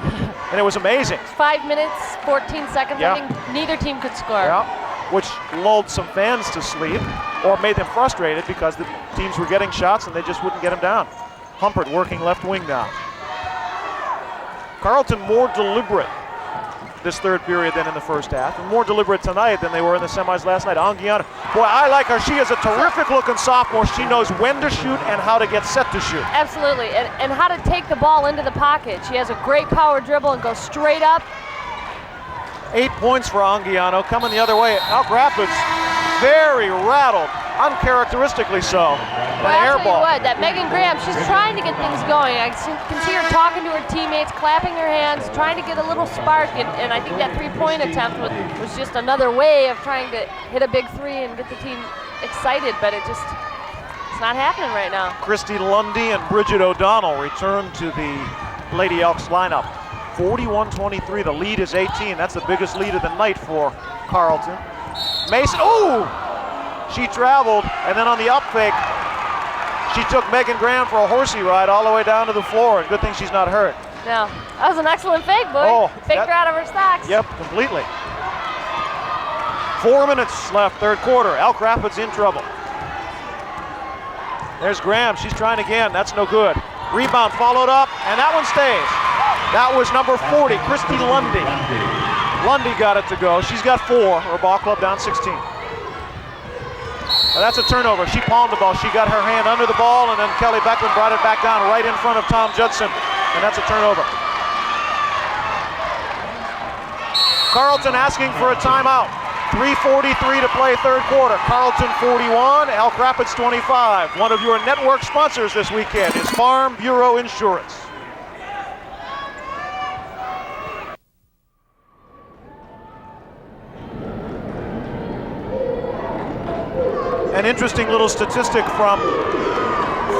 And it was amazing. 5 minutes, 14 seconds. Yeah. I think neither team could score. Yeah, which lulled some fans to sleep or made them frustrated because the teams were getting shots and they just wouldn't get them down. Humpert working left wing now. Carrollton more deliberate this third period than in the first half, and more deliberate tonight than they were in the semis last night. Anguiano, boy, I like her. She is a terrific looking sophomore. She knows when to shoot and how to get set to shoot. Absolutely, and how to take the ball into the pocket. She has a great power dribble and goes straight up. 8 points for Anguiano. Coming the other way, Elk Rapids very rattled uncharacteristically so. Well, An air I'll tell ball. you what, that Megan Graham, she's trying to get things going. I can see her talking to her teammates, clapping her hands, trying to get a little spark, and I think that three-point attempt was just another way of trying to hit a big three and get the team excited, but it's not happening right now. Christy Lundy and Bridget O'Donnell return to the Lady Elks lineup. 41-23, the lead is 18. That's the biggest lead of the night for Carrollton. Mason, she traveled, and then on the up fake, she took Megan Graham for a horsey ride all the way down to the floor, and good thing she's not hurt. No, that was an excellent fake, boy. Faked her out of her stocks. Yep, completely. 4 minutes left, third quarter. Elk Rapids in trouble. There's Graham, she's trying again, that's no good. Rebound followed up, and that one stays. That was number 40, Christy Lundy. Lundy got it to go. She's got 4, her ball club down 16. Now that's a turnover. She palmed the ball. She got her hand under the ball, and then Kelly Beckman brought it back down right in front of Tom Judson, and that's a turnover. Carrollton asking for a timeout. 3:43 to play third quarter. Carrollton 41, Elk Rapids 25. One of your network sponsors this weekend is Farm Bureau Insurance. An interesting little statistic from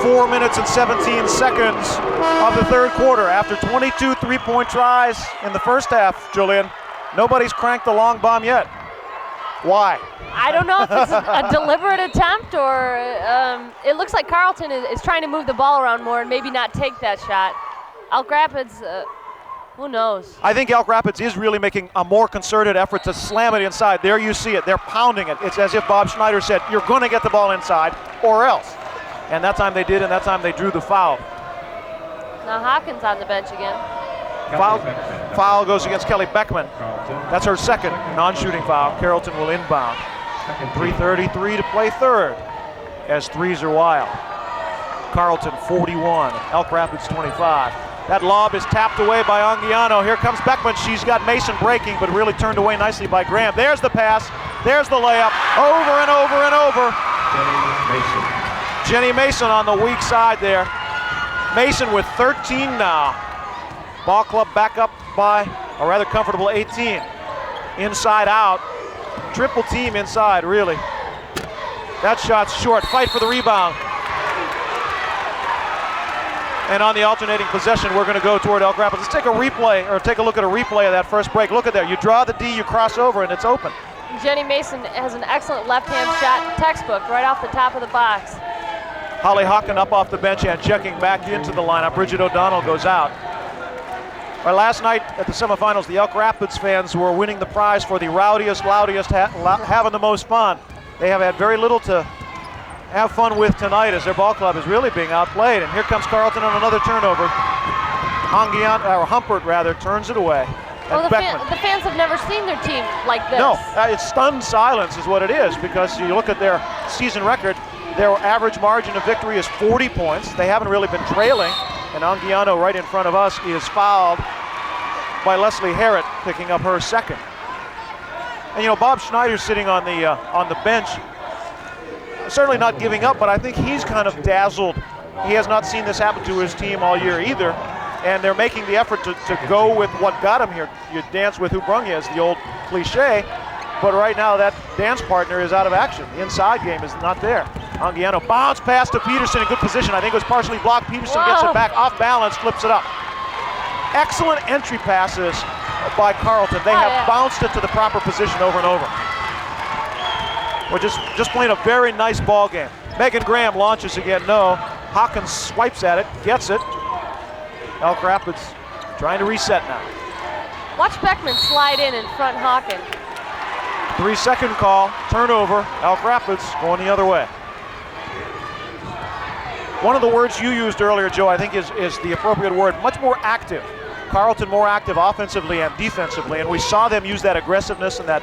4 minutes and 17 seconds of the third quarter. After 22 three-point tries in the first half, Julian, nobody's cranked the long bomb yet. Why? I don't know if it's a deliberate attempt or it looks like Carrollton is trying to move the ball around more and maybe not take that shot. Elk Rapids, who knows? I think Elk Rapids is really making a more concerted effort to slam it inside. There you see it. They're pounding it. It's as if Bob Schneider said, you're going to get the ball inside or else. And that time they did, and that time they drew the foul. Now Hawkins on the bench again. Foul goes against Kelly Beckman. That's her second non-shooting foul. Carrollton will inbound. 3:33 to play third as threes are wild. Carrollton 41, Elk Rapids 25. That lob is tapped away by Anguiano. Here comes Beckman. She's got Mason breaking, but really turned away nicely by Graham. There's the pass. There's the layup. Over and over and over. Jenny Mason on the weak side there. Mason with 13 now. Ball club back up by a rather comfortable 18. Inside out. Triple team inside, really. That shot's short. Fight for the rebound. And on the alternating possession, we're going to go toward Elk Rapids. Let's take a replay, or take a look at a replay of that first break. Look at there. You draw the D, you cross over, and it's open. Jenny Mason has an excellent left-hand shot, textbook, right off the top of the box. Holly Hawken up off the bench and checking back into the lineup. Bridget O'Donnell goes out. Well, last night at the semifinals, the Elk Rapids fans were winning the prize for the rowdiest, loudest, having the most fun. They have had very little to have fun with tonight as their ball club is really being outplayed. And here comes Carrollton on another turnover. Humpert turns it away. Well, the fans have never seen their team like this. No, it's stunned silence is what it is, because you look at their season record, their average margin of victory is 40 points. They haven't really been trailing, and Anguiano right in front of us is fouled by Leslie Harrett, picking up her second. And you know, Bob Schneider's sitting on the bench, certainly not giving up, but I think he's kind of dazzled. He has not seen this happen to his team all year either, and they're making the effort to go with what got him here. You dance with who brung you is the old cliche, but right now that dance partner is out of action. The inside game is not there. Anguiano bounce pass to Peterson in good position. I think it was partially blocked. Peterson gets it back off balance, flips it up. Excellent entry passes by Carrollton. They have bounced it to the proper position over and over. We're just playing a very nice ball game. Megan Graham launches again, no. Hawkins swipes at it, gets it. Elk Rapids trying to reset now. Watch Beckman slide in front Hawkins. 3-second call, turnover. Elk Rapids going the other way. One of the words you used earlier, Joe, I think is the appropriate word, much more active. Carrollton more active offensively and defensively, and we saw them use that aggressiveness and that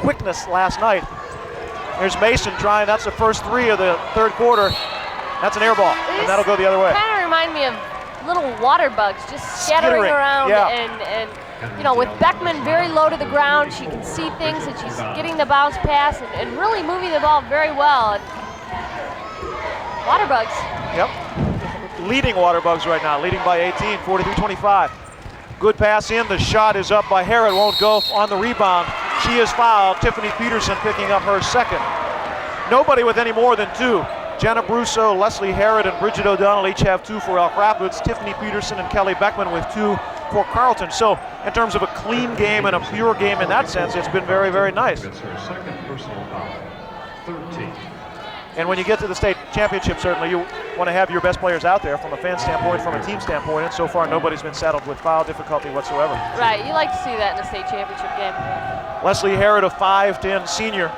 quickness last night. Here's Mason trying, that's the first three of the third quarter. That's an air ball, and that'll go the other way. Kind of remind me of little water bugs just scattering around, and you know, with Beckman very low to the ground, she can see things, and she's getting the bounce pass and really moving the ball very well. And Waterbugs. Yep. Leading Waterbugs right now, leading by 18, 43-25. Good pass in, the shot is up by Harrod, won't go on the rebound. She is fouled, Tiffany Peterson picking up her second. Nobody with any more than 2. Jenna Brusso, Leslie Harrod, and Bridget O'Donnell each have 2 for Elk Rapids. Tiffany Peterson and Kelly Beckman with 2 for Carrollton. So in terms of a clean game and a pure game in that sense, it's been very, very nice. It's her second personal foul. 13. And when you get to the state championship, certainly you want to have your best players out there from a fan standpoint, from a team standpoint, and so far nobody's been saddled with foul difficulty whatsoever. Right, you like to see that in a state championship game. Leslie Harrod, a 5'10" senior,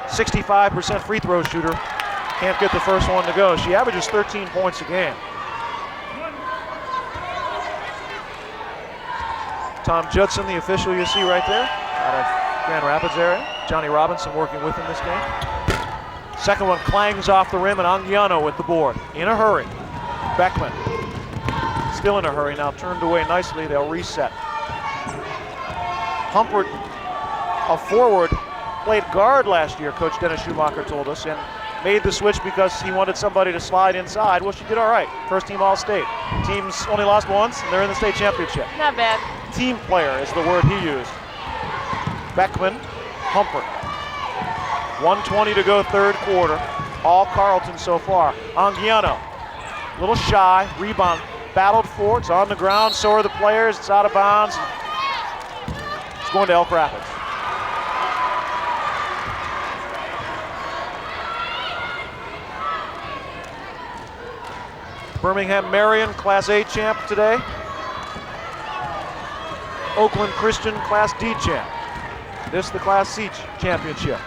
65% free throw shooter. Can't get the first one to go. She averages 13 points a game. Tom Judson, the official you see right there, out of Grand Rapids area. Johnny Robinson working with him this game. Second one clangs off the rim, and Anguiano with the board. In a hurry. Beckman still in a hurry now, turned away nicely. They'll reset. Humpert, a forward, played guard last year, Coach Dennis Schumacher told us, and made the switch because he wanted somebody to slide inside. Well, she did all right. First team All-State. Teams only lost once, and they're in the state championship. Not bad. Team player is the word he used. Beckman, Humpert. 1:20 to go, third quarter. All Carrollton so far. Anguiano, a little shy, rebound, battled for, it's on the ground, so are the players, it's out of bounds. It's going to Elk Rapids. Birmingham Marion, Class A champ today. Oakland Christian, Class D champ. This the Class C championship.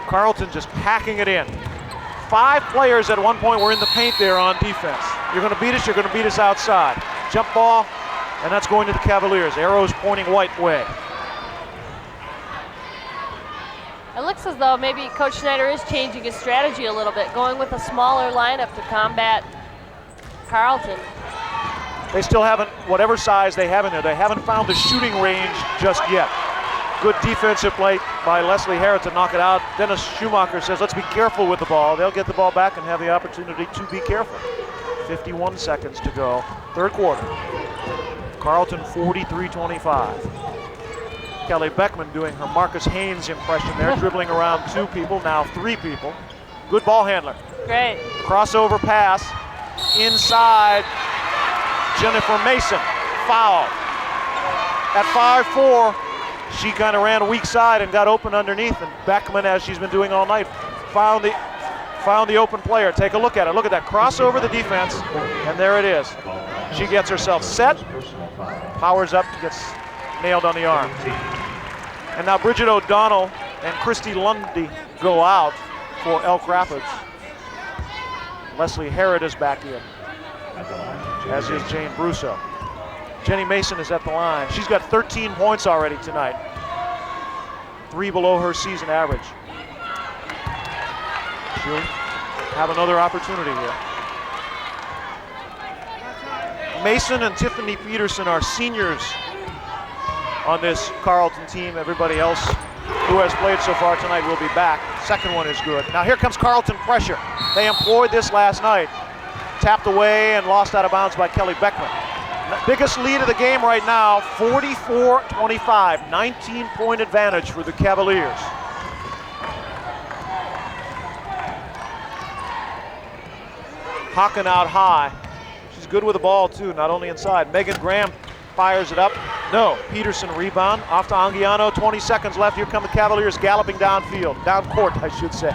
Carrollton just packing it in. 5 players at one point were in the paint there on defense. You're going to beat us, you're going to beat us outside. Jump ball, and that's going to the Cavaliers. Arrows pointing white way. It looks as though maybe Coach Schneider is changing his strategy a little bit, going with a smaller lineup to combat Carrollton. They still haven't, whatever size they have in there, they haven't found the shooting range just yet. Good defensive play by Leslie Harrod to knock it out. Dennis Schumacher says, let's be careful with the ball. They'll get the ball back and have the opportunity to be careful. 51 seconds to go, third quarter. Carrollton 43-25. Kelly Beckman doing her Marcus Haynes impression there, dribbling around 2 people, now 3 people. Good ball handler. Great. Crossover pass, inside, Jennifer Mason, foul. At 5'4", she kind of ran weak side and got open underneath, and Beckman, as she's been doing all night, found the open player. Take a look at it. Look at that crossover the defense, and there it is. She gets herself set, powers up, gets nailed on the arm. And now Bridget O'Donnell and Christy Lundy go out for Elk Rapids. Leslie Harrod is back in, as is Jane Brusso. Jenny Mason is at the line. She's got 13 points already tonight. 3 below her season average. She'll have another opportunity here. Mason and Tiffany Peterson are seniors on this Carrollton team. Everybody else who has played so far tonight will be back. Second one is good. Now here comes Carrollton pressure. They employed this last night. Tapped away and lost out of bounds by Kelly Beckman. Biggest lead of the game right now, 44-25, 19-point advantage for the Cavaliers. Hocken out high. She's good with the ball too, not only inside. Megan Graham fires it up. No, Peterson rebound, off to Anguiano, 20 seconds left. Here come the Cavaliers galloping downfield, down court I should say.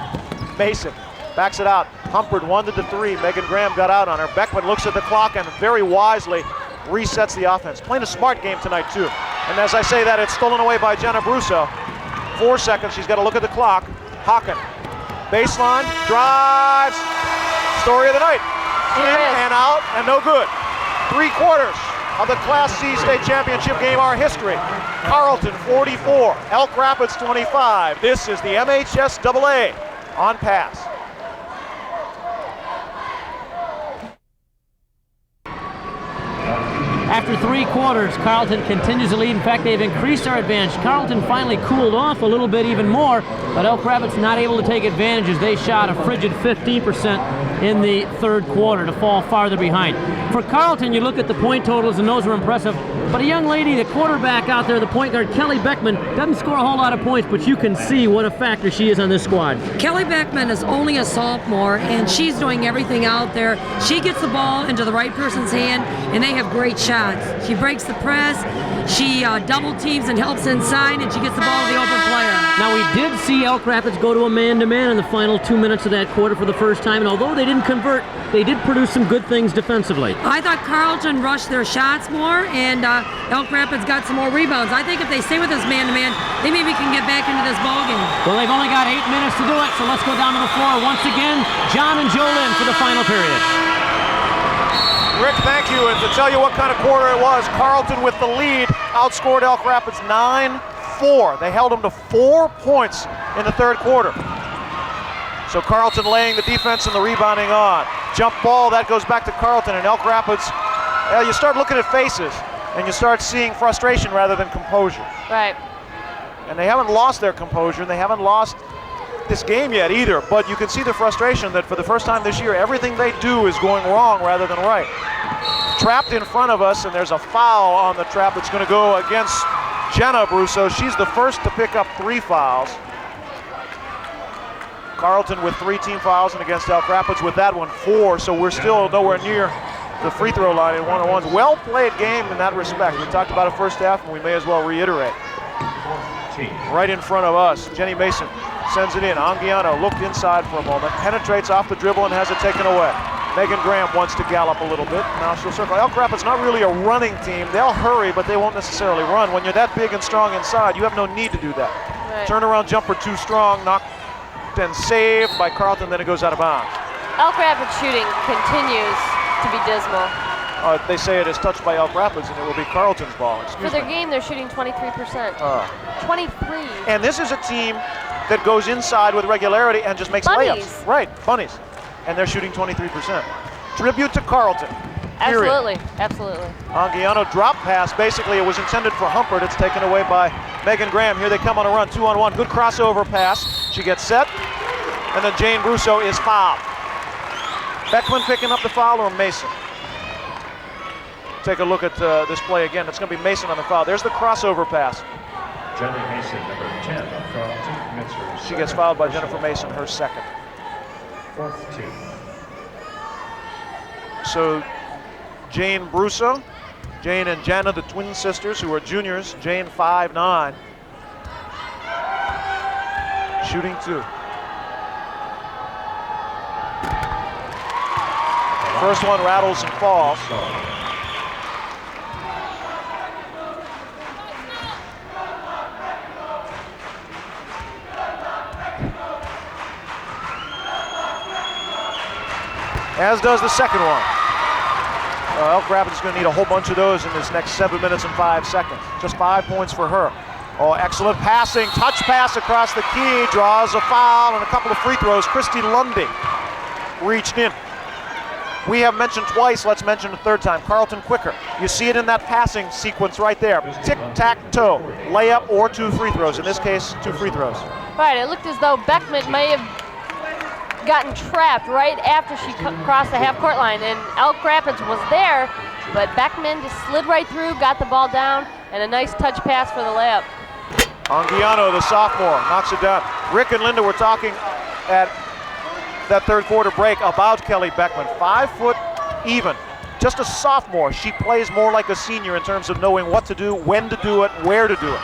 Mason backs it out. Humpert wanted the 3, Megan Graham got out on her. Beckman looks at the clock and very wisely resets the offense. Playing a smart game tonight too. And as I say that, it's stolen away by Jenna Brusso. 4 seconds, she's got to look at the clock. Hocken, baseline, drives. Story of the night. In and out and no good. 3 quarters of the Class C state championship game are history. Carrollton 44, Elk Rapids 25. This is the MHSAA on pass. After 3 quarters, Carrollton continues to lead. In fact, they've increased their advantage. Carrollton finally cooled off a little bit even more, but Elk Rapids not able to take advantage as they shot a frigid 15% in the 3rd quarter to fall farther behind. For Carrollton, you look at the point totals, and those were impressive, but a young lady, the quarterback out there, the point guard, Kelly Beckman, doesn't score a whole lot of points, but you can see what a factor she is on this squad. Kelly Beckman is only a sophomore, and she's doing everything out there. She gets the ball into the right person's hand, and they have great shots. She breaks the press, she double teams and helps inside, and she gets the ball to the open player. Now, we did see Elk Rapids go to a man-to-man in the final 2 minutes of that quarter for the first time, and although they didn't convert, they did produce some good things defensively. I thought Carrollton rushed their shots more, and Elk Rapids got some more rebounds. I think if they stay with this man-to-man, they maybe can get back into this ballgame. Well, they've only got 8 minutes to do it, so let's go down to the floor once again. John and Jolynn for the final period. Rick, thank you. And to tell you what kind of quarter it was, Carrollton with the lead outscored Elk Rapids 9-4. They held them to 4 points in the 3rd quarter. So Carrollton laying the defense and the rebounding on. Jump ball, that goes back to Carrollton, and Elk Rapids, you start looking at faces and you start seeing frustration rather than composure. Right. And they haven't lost their composure, and they haven't lost this game yet either, but you can see the frustration that for the first time this year, everything they do is going wrong rather than right. Trapped in front of us, and there's a foul on the trap that's going to go against Jenna Brusso. She's the first to pick up 3 fouls. Carrollton with 3 team fouls, and against Elk Rapids with that one 4, so we're still nowhere near the free throw line in one-on-ones. Well played game in that respect. We talked about it first half, and we may as well reiterate. Right in front of us, Jenny Mason sends it in. Anguiano looked inside for a moment, penetrates off the dribble and has it taken away. Megan Graham wants to gallop a little bit. Now she'll circle. Elk Rapids not really a running team. They'll hurry, but they won't necessarily run. When you're that big and strong inside, you have no need to do that. Right. Turnaround jumper too strong, knocked and saved by Carrollton, then it goes out of bounds. Elk Rapids shooting continues to be dismal. They say it is touched by Elk Rapids, and it will be Carrollton's ball. For their game, they're shooting 23%. 23. And this is a team that goes inside with regularity and just makes layups. Right, bunnies. And they're shooting 23%. Tribute to Carrollton. Period. Absolutely, absolutely. Anguiano drop pass. Basically, it was intended for Humpert. It's taken away by Megan Graham. Here they come on a run, 2-on-1. Good crossover pass. She gets set, and then Jane Brusso is fouled. Beckman picking up the foul, or Mason? Take a look at this play again. It's going to be Mason on the foul. There's the crossover pass. Jenny Mason, number 10 of Carrollton, commits her She gets fouled by Jennifer Mason, her second. 4th team. So Jane Brusso, Jane and Jana, the twin sisters who are juniors. Jane 5'9", shooting 2. First one rattles and falls. As does the second one. Elk Rapids is going to need a whole bunch of those in this next 7 minutes and 5 seconds. Just 5 points for her. Oh, excellent passing. Touch pass across the key. Draws a foul and a couple of free throws. Christy Lundy reached in. We have mentioned twice. Let's mention a third time. Carrollton quicker. You see it in that passing sequence right there. Tic-tac-toe. Layup or 2 free throws. In this case, 2 free throws. Right, it looked as though Beckman may have gotten trapped right after she crossed the half-court line, and Elk Rapids was there, but Beckman just slid right through, got the ball down, and a nice touch pass for the layup. Anguiano, the sophomore, knocks it down. Rick and Linda were talking at that 3rd quarter break about Kelly Beckman. 5 foot even. Just a sophomore. She plays more like a senior in terms of knowing what to do, when to do it, where to do it.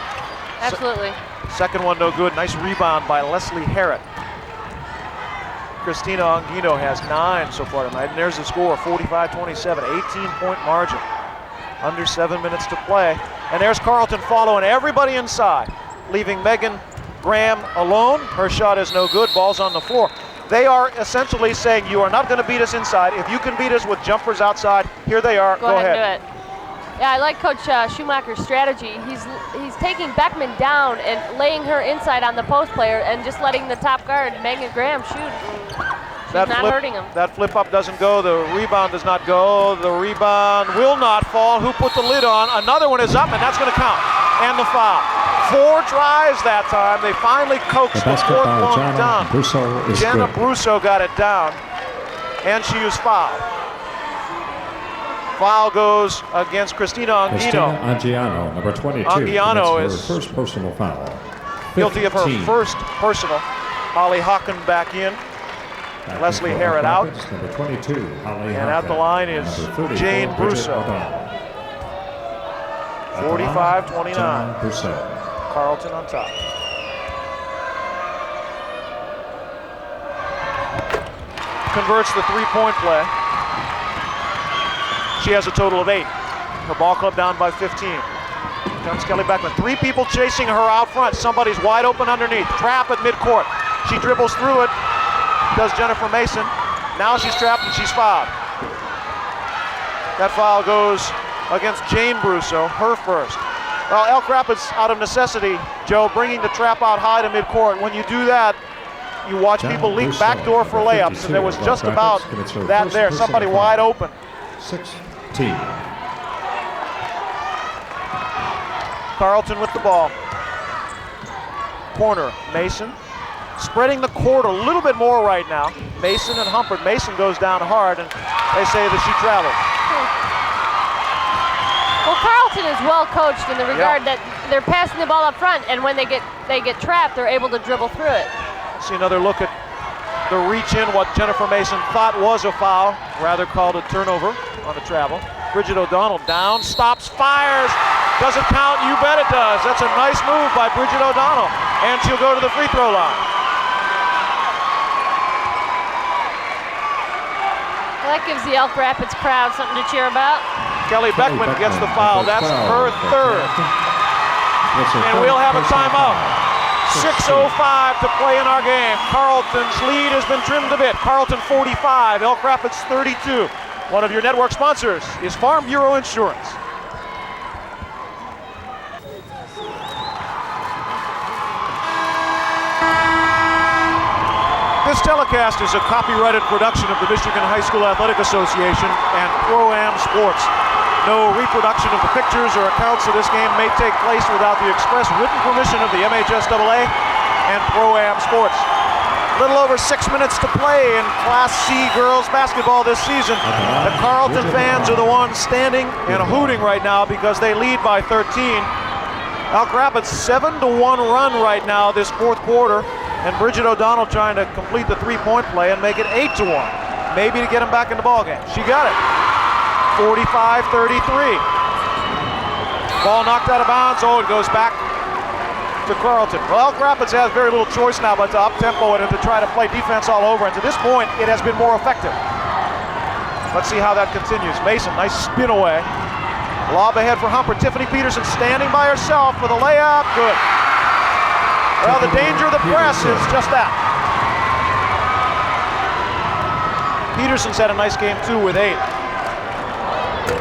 Absolutely. Second one no good. Nice rebound by Leslie Harrett. Christina Anguino has 9 so far tonight, and there's the score, 45-27, 18-point margin. Under 7 minutes to play. And there's Carrollton following everybody inside, leaving Megan Graham alone. Her shot is no good, ball's on the floor. They are essentially saying, you are not going to beat us inside. If you can beat us with jumpers outside, here they are, go ahead. And do it. Yeah, I like Coach Schumacher's strategy. He's taking Beckman down and laying her inside on the post player and just letting the top guard, Megan Graham, shoot. That not hurting him. That flip up doesn't go. The rebound does not go. The rebound will not fall. Who put the lid on? Another one is up, and that's going to count. And the foul. 4 tries that time. They finally coaxed the fourth one down. Jenna Brusso got it down, and she used foul. Foul goes against Christina Anguino. Angiano, number 22. Angiano is is her first personal foul. Guilty of her first personal. Holly Hocken back in. Leslie Harrod out. Number 22, Holly and at the line is Jane Brusso. 45-29. Carrollton on top. Converts the three-point play. She has a total of 8. Her ball club down by 15. Comes Kelly Beckman. 3 people chasing her out front. Somebody's wide open underneath. Trap at midcourt. She dribbles through it. Does Jennifer Mason. Now she's trapped and she's fouled. That foul goes against Jane Brusso, her first. Well, Elk Rapids, out of necessity, Joe, bringing the trap out high to midcourt. When you do that, you watch people leak backdoor for layups, and there was just about that there. Somebody wide open. 16. Carrollton with the ball. Corner, Mason. Spreading the court a little bit more right now. Mason and Humphrey. Mason goes down hard, and they say that she traveled. Well, Carrollton is well coached in the regard that they're passing the ball up front, and when they get trapped, they're able to dribble through it. See another look at the reach in, what Jennifer Mason thought was a foul, rather called a turnover on the travel. Bridget O'Donnell down, stops, fires. Does it count? You bet it does. That's a nice move by Bridget O'Donnell, and she'll go to the free throw line. Well, that gives the Elk Rapids crowd something to cheer about. Kelly Beckman gets the foul. That's her third. And we'll have a timeout. 6:05 to play in our game. Carrollton's lead has been trimmed a bit. Carrollton 45, Elk Rapids 32. One of your network sponsors is Farm Bureau Insurance. This telecast is a copyrighted production of the Michigan High School Athletic Association and Pro-Am Sports. No reproduction of the pictures or accounts of this game may take place without the express written permission of the MHSAA and Pro-Am Sports. A little over 6 minutes to play in Class C girls basketball this season. The Carrollton fans are the ones standing and hooting right now because they lead by 13. Elk Rapids 7-1 run right now this fourth quarter. And Bridget O'Donnell trying to complete the three-point play and make it 8-1. Maybe to get them back in the ballgame. She got it. 45-33. Ball knocked out of bounds. Oh, it goes back to Carrollton. Well, Elk Rapids has very little choice now but to up-tempo it and to try to play defense all over. And to this point, it has been more effective. Let's see how that continues. Mason, nice spin away. Lob ahead for Humper. Tiffany Peterson standing by herself for the layup. Good. Well, the danger of the press is just that. Peterson's had a nice game too with 8.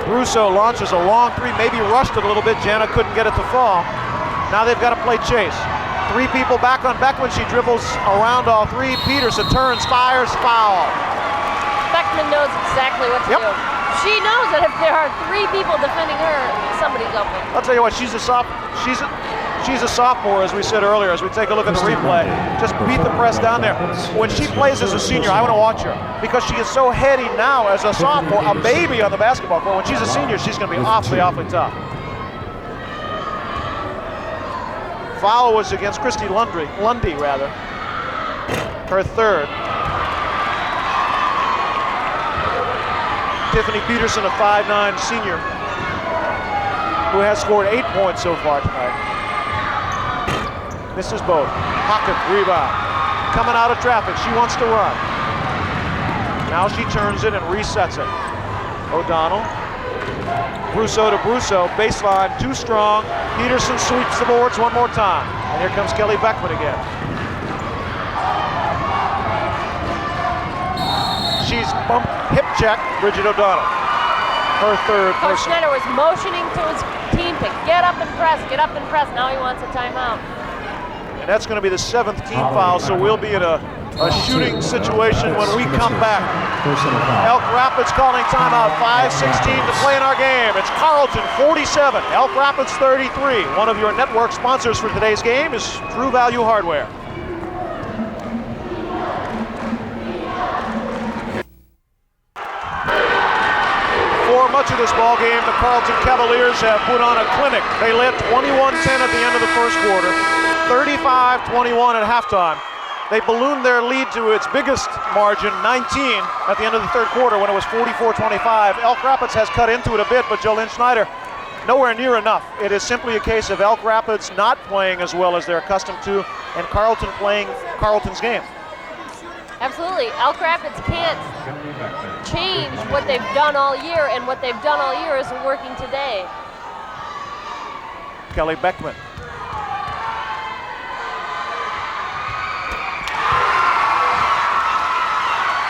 Russo launches a long 3, maybe rushed it a little bit. Jana couldn't get it to fall. Now they've got to play chase. 3 people back on Beckman. She dribbles around all 3. Peterson turns, fires, foul. Beckman knows exactly what to do. She knows that if there are 3 people defending her, somebody's open. I'll tell you what, she's a sophomore, as we said earlier, as we take a look at the replay. Just beat the press down there. When she plays as a senior, I want to watch her because she is so heady now as a sophomore, a baby on the basketball court. When she's a senior, she's going to be awfully tough. Foul was against Christy Lundy, her third. Tiffany Peterson, a 5'9" senior, who has scored 8 points so far tonight. Misses both. Pocket rebound. Coming out of traffic. She wants to run. Now she turns it and resets it. O'Donnell. Brusso to Brusso. Baseline too strong. Peterson sweeps the boards one more time. And here comes Kelly Beckman again. She's bumped hip check Bridget O'Donnell. Her third Coach person. Schneider was motioning to his team to get up and press, get up and press. Now he wants a timeout. And that's going to be the 7th team foul, so we'll be in a a shooting situation when we come back. Personal foul. Elk Rapids calling timeout, 5:16 to play in our game. It's Carrollton 47, Elk Rapids 33. One of your network sponsors for today's game is True Value Hardware. For much of this ball game, the Carrollton Cavaliers have put on a clinic. They led 21-10 at the end of the first quarter, 35-21 at halftime. They ballooned their lead to its biggest margin, 19, at the end of the third quarter when it was 44-25. Elk Rapids has cut into it a bit, but Jolene Schneider, nowhere near enough. It is simply a case of Elk Rapids not playing as well as they're accustomed to, and Carrollton playing Carrollton's game. Absolutely. Elk Rapids can't change what they've done all year, and what they've done all year isn't working today. Kelly Beckman.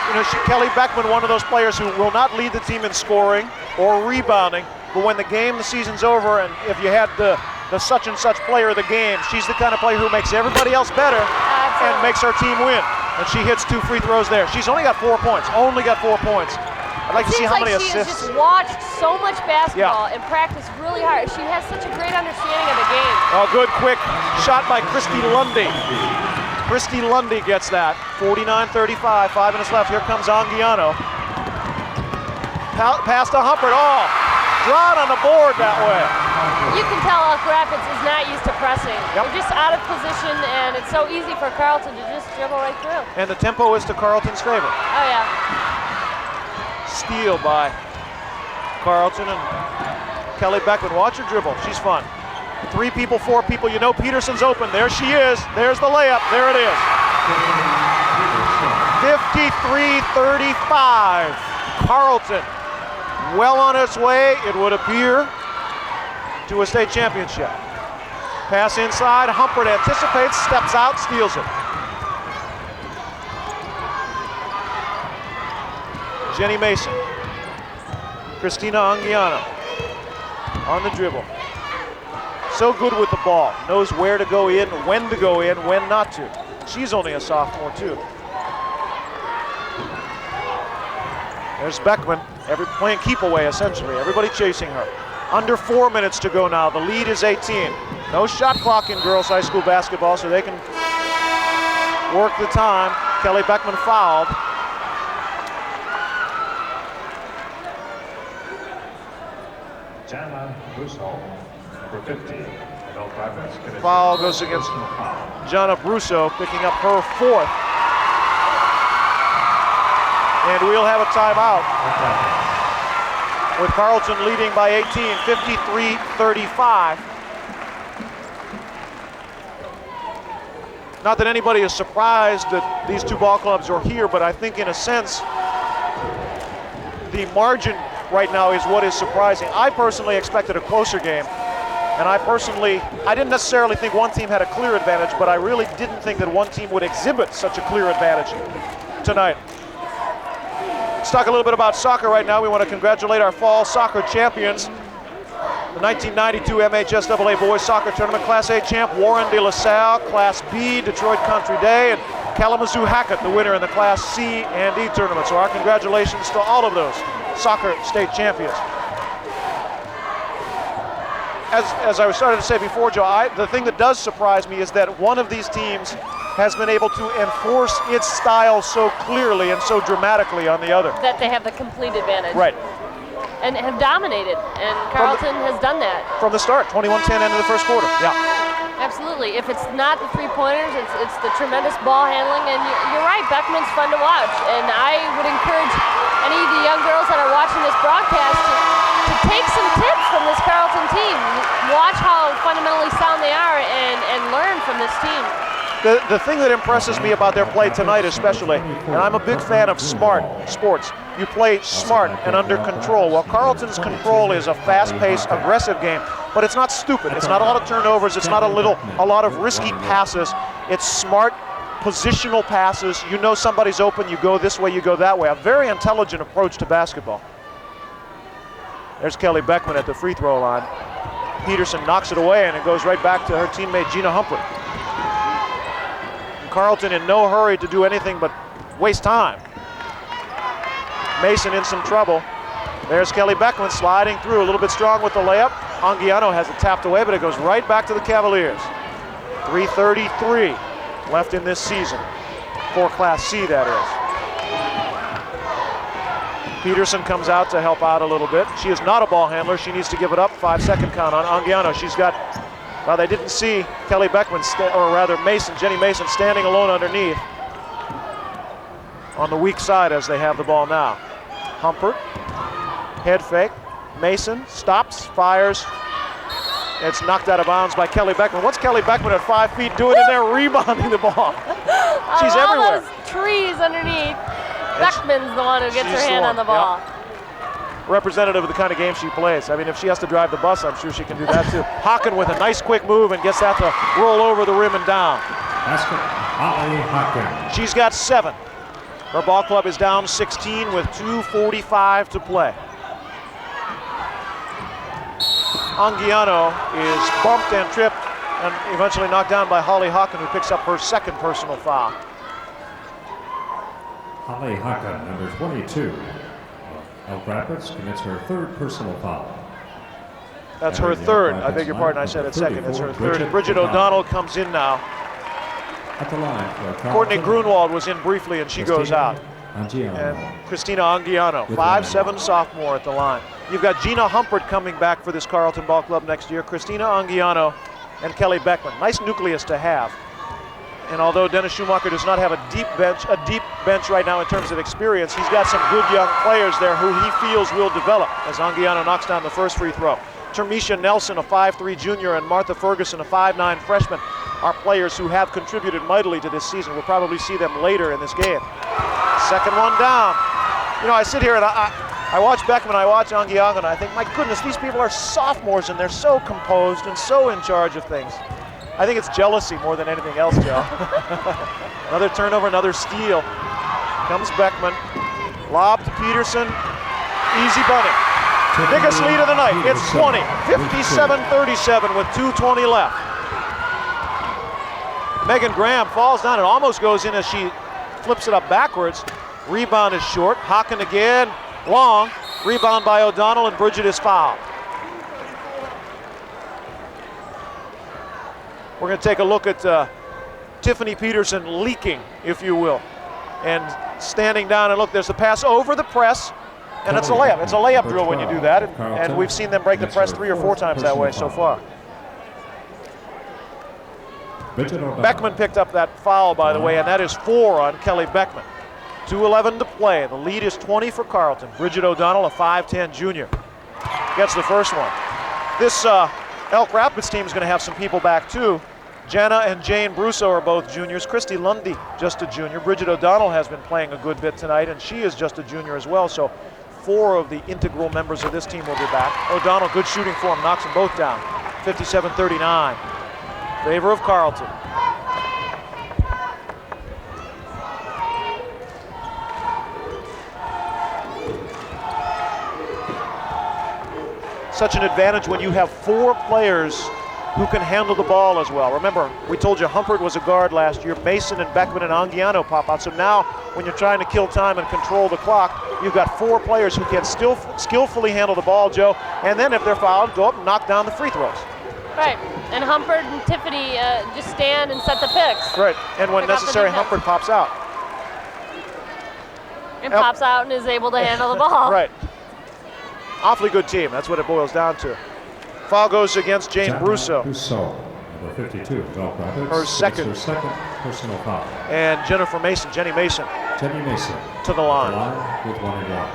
You know, Kelly Beckman, one of those players who will not lead the team in scoring or rebounding, but when the season's over, and if you had the such and such player of the game, she's the kind of player who makes everybody else better and makes her team win. And she hits 2 free throws there. She's only got 4 points. Only got 4 points. I'd like to see how many assists. She has just watched so much basketball and practiced really hard. She has such a great understanding of the game. Oh, good quick shot by Christy Lundy. Christy Lundy gets that. 49-35, 5 minutes left. Here comes Anguiano. Pass to Humphrey. Oh, drawn on the board that way. You can tell Elk Rapids is not used to pressing. Yep. They're just out of position, and it's so easy for Carrollton to just dribble right through. And the tempo is to Carrollton's favor. Oh, yeah. Steal by Carrollton, and Kelly Beckman. Watch her dribble. She's fun. 3 people, 4 people. You know Peterson's open. There she is. There's the layup. There it is. 53-35. Carrollton well on its way, it would appear, to a state championship. Pass inside. Humphrey anticipates, steps out, steals it. Jenny Mason. Christina Anguiano on the dribble. So good with the ball. Knows where to go in, when not to. She's only a sophomore too. There's Beckman. Playing keep away essentially. Everybody chasing her. Under 4 minutes to go now. The lead is 18. No shot clock in girls high school basketball, so they can work the time. Kelly Beckman fouled. Jana Russo, number 50, Elk Rapids. Foul goes against Jana Brusso, picking up her 4th. And we'll have a timeout. With Carrollton leading by 18, 53-35. Not that anybody is surprised that these 2 ball clubs are here, but I think in a sense, the margin right now is what is surprising. I personally expected a closer game, and I didn't necessarily think one team had a clear advantage, but I really didn't think that one team would exhibit such a clear advantage tonight. Let's talk a little bit about soccer right now. We want to congratulate our fall soccer champions. The 1992 MHSAA Boys Soccer Tournament Class A champ Warren de La Salle, Class B Detroit Country Day, and Kalamazoo Hackett, the winner in the Class C and D tournament. So our congratulations to all of those soccer state champions. As I was starting to say before, Joe, the thing that does surprise me is that one of these teams has been able to enforce its style so clearly and so dramatically on the other. That they have the complete advantage. Right. And have dominated, and Carrollton has done that. From the start, 21-10 end of the first quarter, yeah. Absolutely. If it's not the 3-pointers, it's the tremendous ball handling, and you're right, Beckman's fun to watch. And I would encourage any of the young girls that are watching this broadcast to take some tips from this Carrollton team. Watch how fundamentally sound they are and learn from this team. The thing that impresses me about their play tonight especially, and I'm a big fan of smart sports, you play smart and under control. Well, Carrollton's control is a fast-paced, aggressive game, but it's not stupid. It's not a lot of turnovers. It's not a lot of risky passes. It's smart, positional passes. You know somebody's open, you go this way, you go that way. A very intelligent approach to basketball. There's Kelly Beckman at the free throw line. Peterson knocks it away, and it goes right back to her teammate Gina Humphrey. Carrollton in no hurry to do anything but waste time. Mason in some trouble. There's Kelly Beckman sliding through, a little bit strong with the layup. Anguiano has it tapped away, but it goes right back to the Cavaliers. 3:33 left in this season, for Class C, that is. Peterson comes out to help out a little bit. She is not a ball handler. She needs to give it up. 5-second count on Anguiano. She's got, well, they didn't see Kelly Beckman, or rather Mason, Jenny Mason, standing alone underneath on the weak side as they have the ball now. Humpert, head fake. Mason stops, fires. It's knocked out of bounds by Kelly Beckman. What's Kelly Beckman at 5 feet doing in there rebounding the ball? She's everywhere. All those trees underneath. Beckman's the one who gets her hand on the ball. Yep. Representative of the kind of game she plays. I mean, if she has to drive the bus, I'm sure she can do that too. Hocken with a nice quick move and gets that to roll over the rim and down. Basket, Holly Hocken. She's got 7. Her ball club is down 16 with 2:45 to play. Anguiano is bumped and tripped and eventually knocked down by Holly Hocken, who picks up her second personal foul. Holly Hocken, number 22 of Elk Rapids, commits her 3rd personal foul. That's her 3rd. I beg your pardon, I said it second. It's her 3rd. Bridget O'Donnell comes in now. At the line for Courtney Grunwald was in briefly and she goes out. And Christina Anguiano, 5'7" sophomore at the line. You've got Gina Humpert coming back for this Carrollton ball club next year. Christina Anguiano and Kelly Beckman. Nice nucleus to have. And although Dennis Schumacher does not have a deep bench right now in terms of experience, he's got some good young players there who he feels will develop as Anguiano knocks down the first free throw. Termisha Nelson, a 5'3" junior, and Martha Ferguson, a 5'9" freshman, are players who have contributed mightily to this season. We'll probably see them later in this game. Second one down. You know, I sit here and I watch Beckman, I watch Anguiano, and I think, my goodness, these people are sophomores and they're so composed and so in charge of things. I think it's jealousy more than anything else, Joe. Another turnover, another steal. Comes Beckman. Lob to Peterson. Easy bunny. Biggest lead of the night. It's 20. 57-37 with 2:20 left. Megan Graham falls down and almost goes in as she flips it up backwards. Rebound is short. Hocken again. Long. Rebound by O'Donnell, and Bridget is fouled. We're going to take a look at Tiffany Peterson leaking, if you will, and standing down, and look, there's the pass over the press, and it's a layup. It's a layup drill when you do that, and we've seen them break the press 3 or 4 times that way so far. Beckman picked up that foul, by the way, and that is 4 on Kelly Beckman. 2:11 to play. The lead is 20 for Carrollton. Bridget O'Donnell, a 5'10" junior, gets the first one. This Elk Rapids team is going to have some people back too. Jenna and Jane Brusso are both juniors. Christy Lundy, just a junior. Bridget O'Donnell has been playing a good bit tonight, and she is just a junior as well. So 4 of the integral members of this team will be back. O'Donnell, good shooting for him, knocks them both down. 57-39. Favor of Carrollton. Such an advantage when you have 4 players who can handle the ball as well. Remember, we told you Humpert was a guard last year. Mason and Beckman and Anguiano pop out. So now, when you're trying to kill time and control the clock, you've got 4 players who can still skillfully handle the ball, Joe. And then if they're fouled, go up and knock down the free throws. Right, and Humpert and Tiffany just stand and set the picks. Right, and when necessary, Humpert pops out. And pops out and is able to handle the ball. Right. Awfully good team, that's what it boils down to. Foul goes against Jane Brusso. Brusso, number 52 of Elk Rapids. Her second personal foul. And Jennifer Mason, Jenny Mason. Jenny Mason. To the line. With 1 and 1.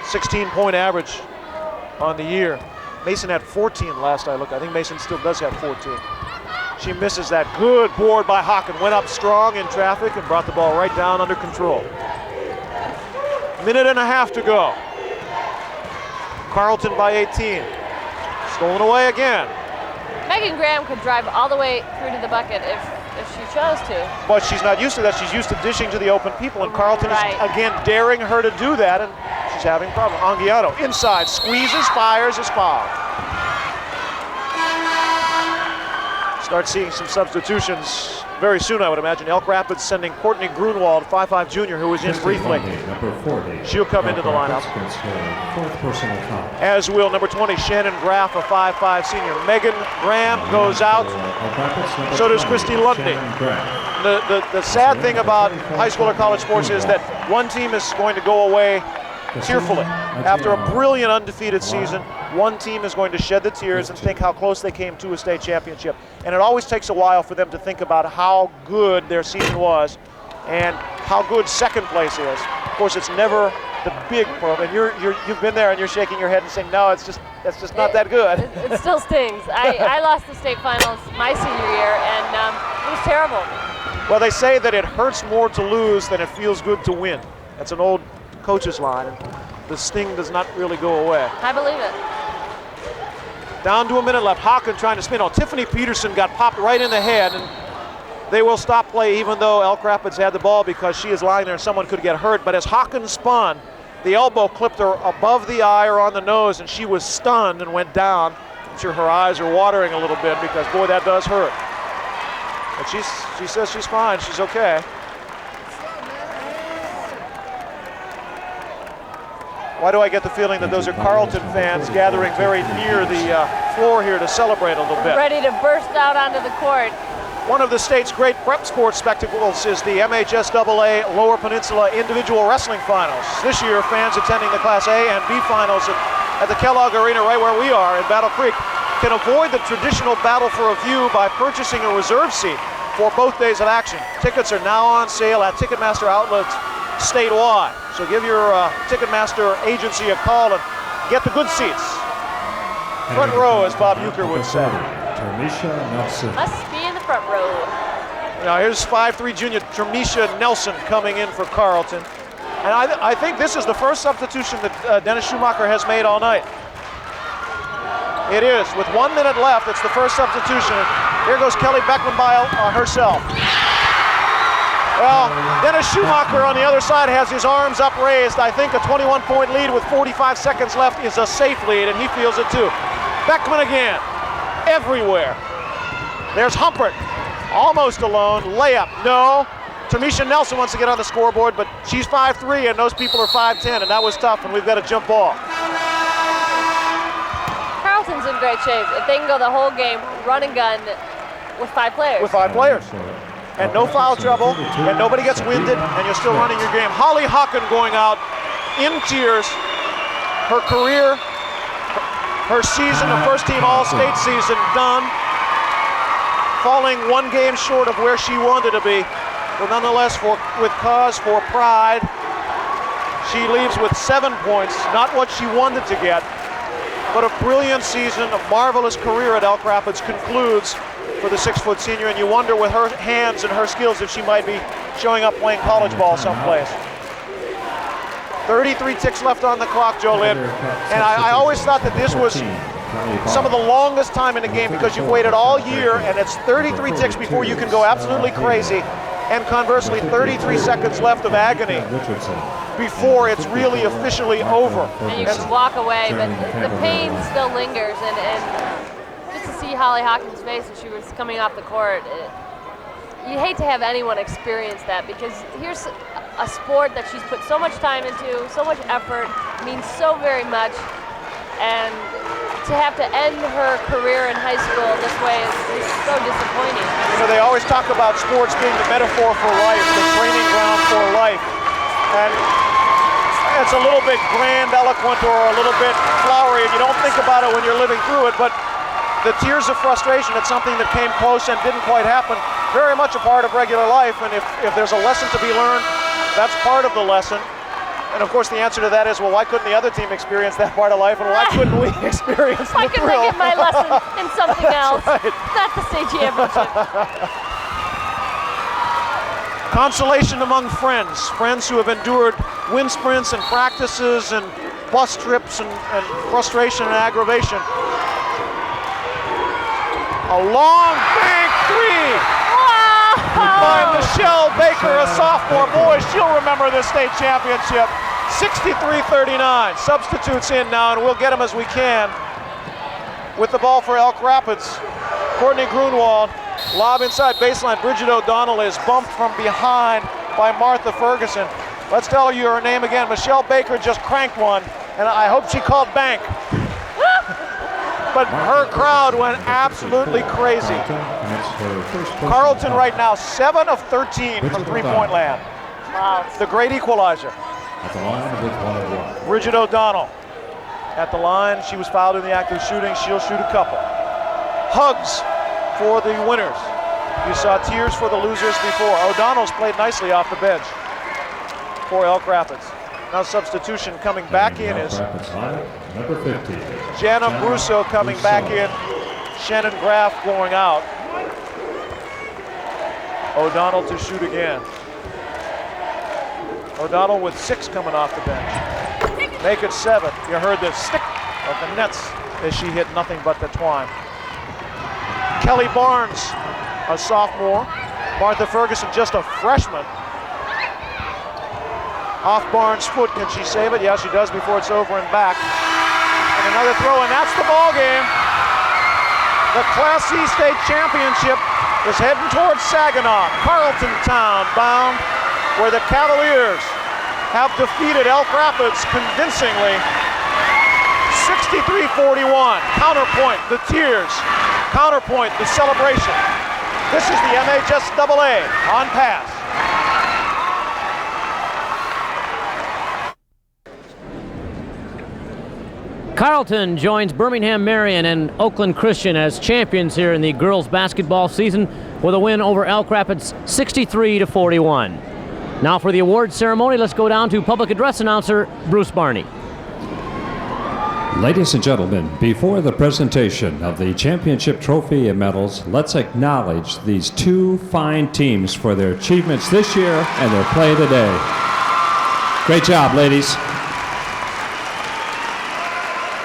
16-point average on the year. Mason had 14 last I looked. I think Mason still does have 14. She misses that. Good board by Hocken. Went up strong in traffic and brought the ball right down under control. Minute and a half to go. Carrollton by 18. Stolen away again. Megan Graham could drive all the way through to the bucket if she chose to. But she's not used to that. She's used to dishing to the open people, and Carrollton is again daring her to do that, and she's having a problem. Anguiano inside, squeezes, fires, is fouled. start seeing some substitutions very soon, I would imagine. Elk Rapids sending Courtney Grunwald, 5'5" junior, who was in briefly. Number 40. She'll come into the lineup. Fourth personal foul. As will number 20, Shannon Graff, a 5'5" senior. Megan Graham goes out. So does Christy Lundy. The sad thing about high school or college sports is that one team is going to go away tearfully. After a brilliant undefeated season, one team is going to shed the tears and think how close they came to a state championship. And it always takes a while for them to think about how good their season was and how good second place is. Of course, it's never the big program. You've been there and you're shaking your head and saying, no, that's just not that good. It still stings. I lost the state finals my senior year, and it was terrible. Well, they say that it hurts more to lose than it feels good to win. That's an old coach's line. The sting does not really go away. I believe it. Down to a minute left. Hawken trying to spin. Oh, Tiffany Peterson got popped right in the head, and they will stop play even though Elk Rapids had the ball because she is lying there and someone could get hurt. But as Hawken spun, the elbow clipped her above the eye or on the nose, and she was stunned and went down. I'm sure her eyes are watering a little bit because, boy, that does hurt. But she says she's fine. She's okay. Why do I get the feeling that those are Carrollton fans gathering very near the floor here to celebrate a little bit? Ready to burst out onto the court. One of the state's great prep sports spectacles is the MHSAA Lower Peninsula Individual Wrestling Finals. This year, fans attending the Class A and B finals at the Kellogg Arena right where we are in Battle Creek can avoid the traditional battle for a view by purchasing a reserve seat for both days of action. Tickets are now on sale at Ticketmaster outlets statewide. So give your Ticketmaster agency a call and get the good seats. Front row, as Bob Euchre would say. Termisha Nelson. Must be in the front row. Now here's 5'3" junior Termisha Nelson coming in for Carrollton. And I think this is the first substitution that Dennis Schumacher has made all night. It is. With 1 minute left, it's the first substitution. Here goes Kelly Beckman-Bile herself. Well, Dennis Schumacher on the other side has his arms upraised. I think a 21-point lead with 45 seconds left is a safe lead, and he feels it too. Beckman again, everywhere. There's Humpert, almost alone. Layup, no. Termisha Nelson wants to get on the scoreboard, but she's 5'3", and those people are 5'10", and that was tough, and we've got a jump ball. Carrollton's in great shape. If they can go the whole game, run and gun with 5 players. With 5 players. And no foul trouble, and nobody gets winded, and you're still running your game. Holly Hawken going out in tears. Her career, her season, the first team All-State season done. Falling 1 game short of where she wanted to be. But nonetheless, with cause for pride, she leaves with 7 points, not what she wanted to get, but a brilliant season, a marvelous career at Elk Rapids concludes for the 6-foot senior, and you wonder with her hands and her skills if she might be showing up playing college ball someplace. 33 ticks left on the clock, Jolynn, and I always thought that this was some of the longest time in the game because you've waited all year, and it's 33 ticks before you can go absolutely crazy, and conversely 33 seconds left of agony before it's really officially over. And you can walk away, but the pain still lingers, and just to see Holly Hawkins' face as she was coming off the court, you hate to have anyone experience that because here's a sport that she's put so much time into, so much effort, means so very much, and to have to end her career in high school this way is so disappointing. You know, they always talk about sports being the metaphor for life, the training ground for life, and it's a little bit grandiloquent or a little bit flowery, and you don't think about it when you're living through it, but the tears of frustration at something that came close and didn't quite happen, very much a part of regular life, and if there's a lesson to be learned, that's part of the lesson. And of course the answer to that is, well, why couldn't the other team experience that part of life, and why couldn't we experience the thrill? Why couldn't I get my lesson in something else? Right. That's the state championship. Consolation among friends who have endured wind sprints and practices and bus trips and frustration and aggravation. A long bank three by Michelle Baker, a sophomore. Boy, she'll remember this state championship. 63-39. Substitutes in now, and we'll get them as we can. With the ball for Elk Rapids, Courtney Grunwald, lob inside baseline. Bridget O'Donnell is bumped from behind by Martha Ferguson. Let's tell you her name again. Michelle Baker just cranked one, and I hope she called bank. But her crowd went absolutely crazy. Carrollton right now 7 of 13 from three-point land. Wow, the great equalizer. At the line with 1 Bridget O'Donnell at the line. She was fouled in the act of shooting. She'll shoot a couple. Hugs for the winners. You saw tears for the losers before. O'Donnell's played nicely off the bench for Elk Rapids. Now substitution coming back in is number 50. Jana Brusso coming back in. Shannon Graff going out. O'Donnell to shoot again. O'Donnell with 6 coming off the bench. Make it 7. You heard the stick of the nets as she hit nothing but the twine. Kelly Barnes, a sophomore. Martha Ferguson, just a freshman. Off Barnes' foot, can she save it? Yeah, she does before it's over and back. And another throw, and that's the ball game. The Class C state championship is heading towards Saginaw, Carrollton town bound, where the Cavaliers have defeated Elk Rapids convincingly. 63-41. Counterpoint, the tears. Counterpoint, the celebration. This is the MHSAA on pass. Carrollton joins Birmingham Marion and Oakland Christian as champions here in the girls basketball season with a win over Elk Rapids 63-41. Now for the awards ceremony, let's go down to public address announcer Bruce Barney. Ladies and gentlemen, before the presentation of the championship trophy and medals, let's acknowledge these 2 fine teams for their achievements this year and their play today. Great job, ladies.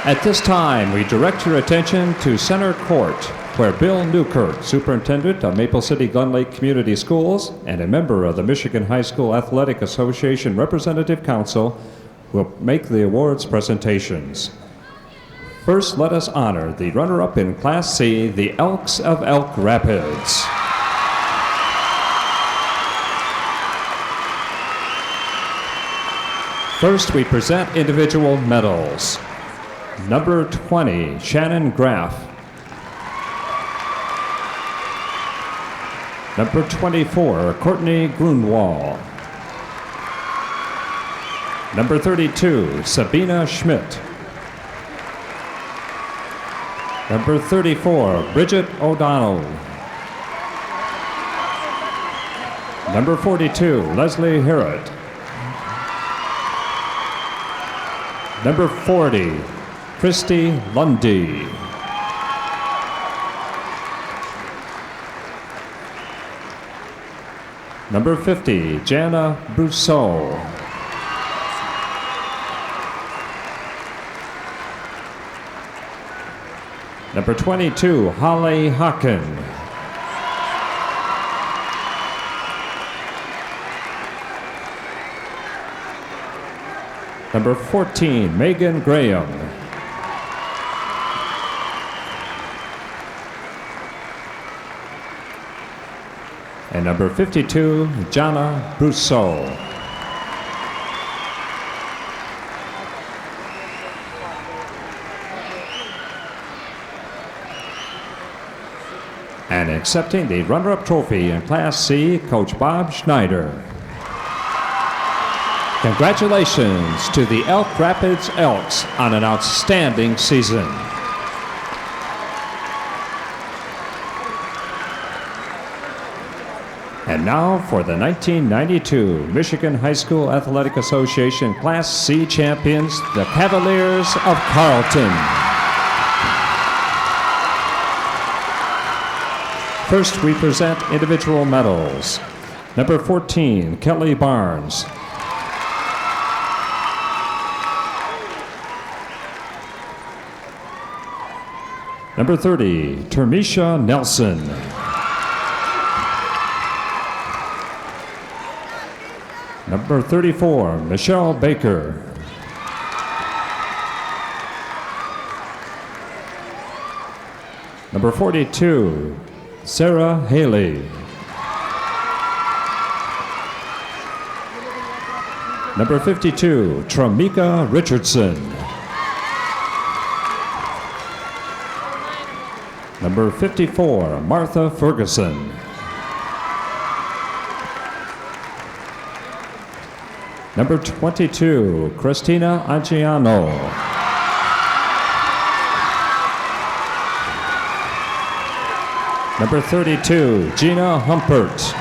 At this time, we direct your attention to Center Court, where Bill Newkirk, Superintendent of Maple City Glen Lake Community Schools and a member of the Michigan High School Athletic Association Representative Council, will make the awards presentations. First, let us honor the runner-up in Class C, the Elks of Elk Rapids. First, we present individual medals. Number 20, Shannon Graff. Number 24, Courtney Grunwald. Number 32, Sabina Schmidt. Number 34, Bridget O'Donnell. Number 42, Leslie Harrod. Number 40, Christy Lundy. Number 50, Jana Brousseau. Number 22, Holly Hocken. Number 14, Megan Graham. And number 52, Jana Brousseau. And accepting the runner-up trophy in Class C, Coach Bob Schneider. Congratulations to the Elk Rapids Elks on an outstanding season. And now for the 1992 Michigan High School Athletic Association Class C champions, the Cavaliers of Carrollton. First, we present individual medals. Number 14, Kelly Barnes. Number 30, Termisha Nelson. Number 34, Michelle Baker. Number 42, Sarah Haley. Number 52, Tramika Richardson. Number 54, Martha Ferguson. Number 22, Christina Angiano. Number 32, Gina Humpert.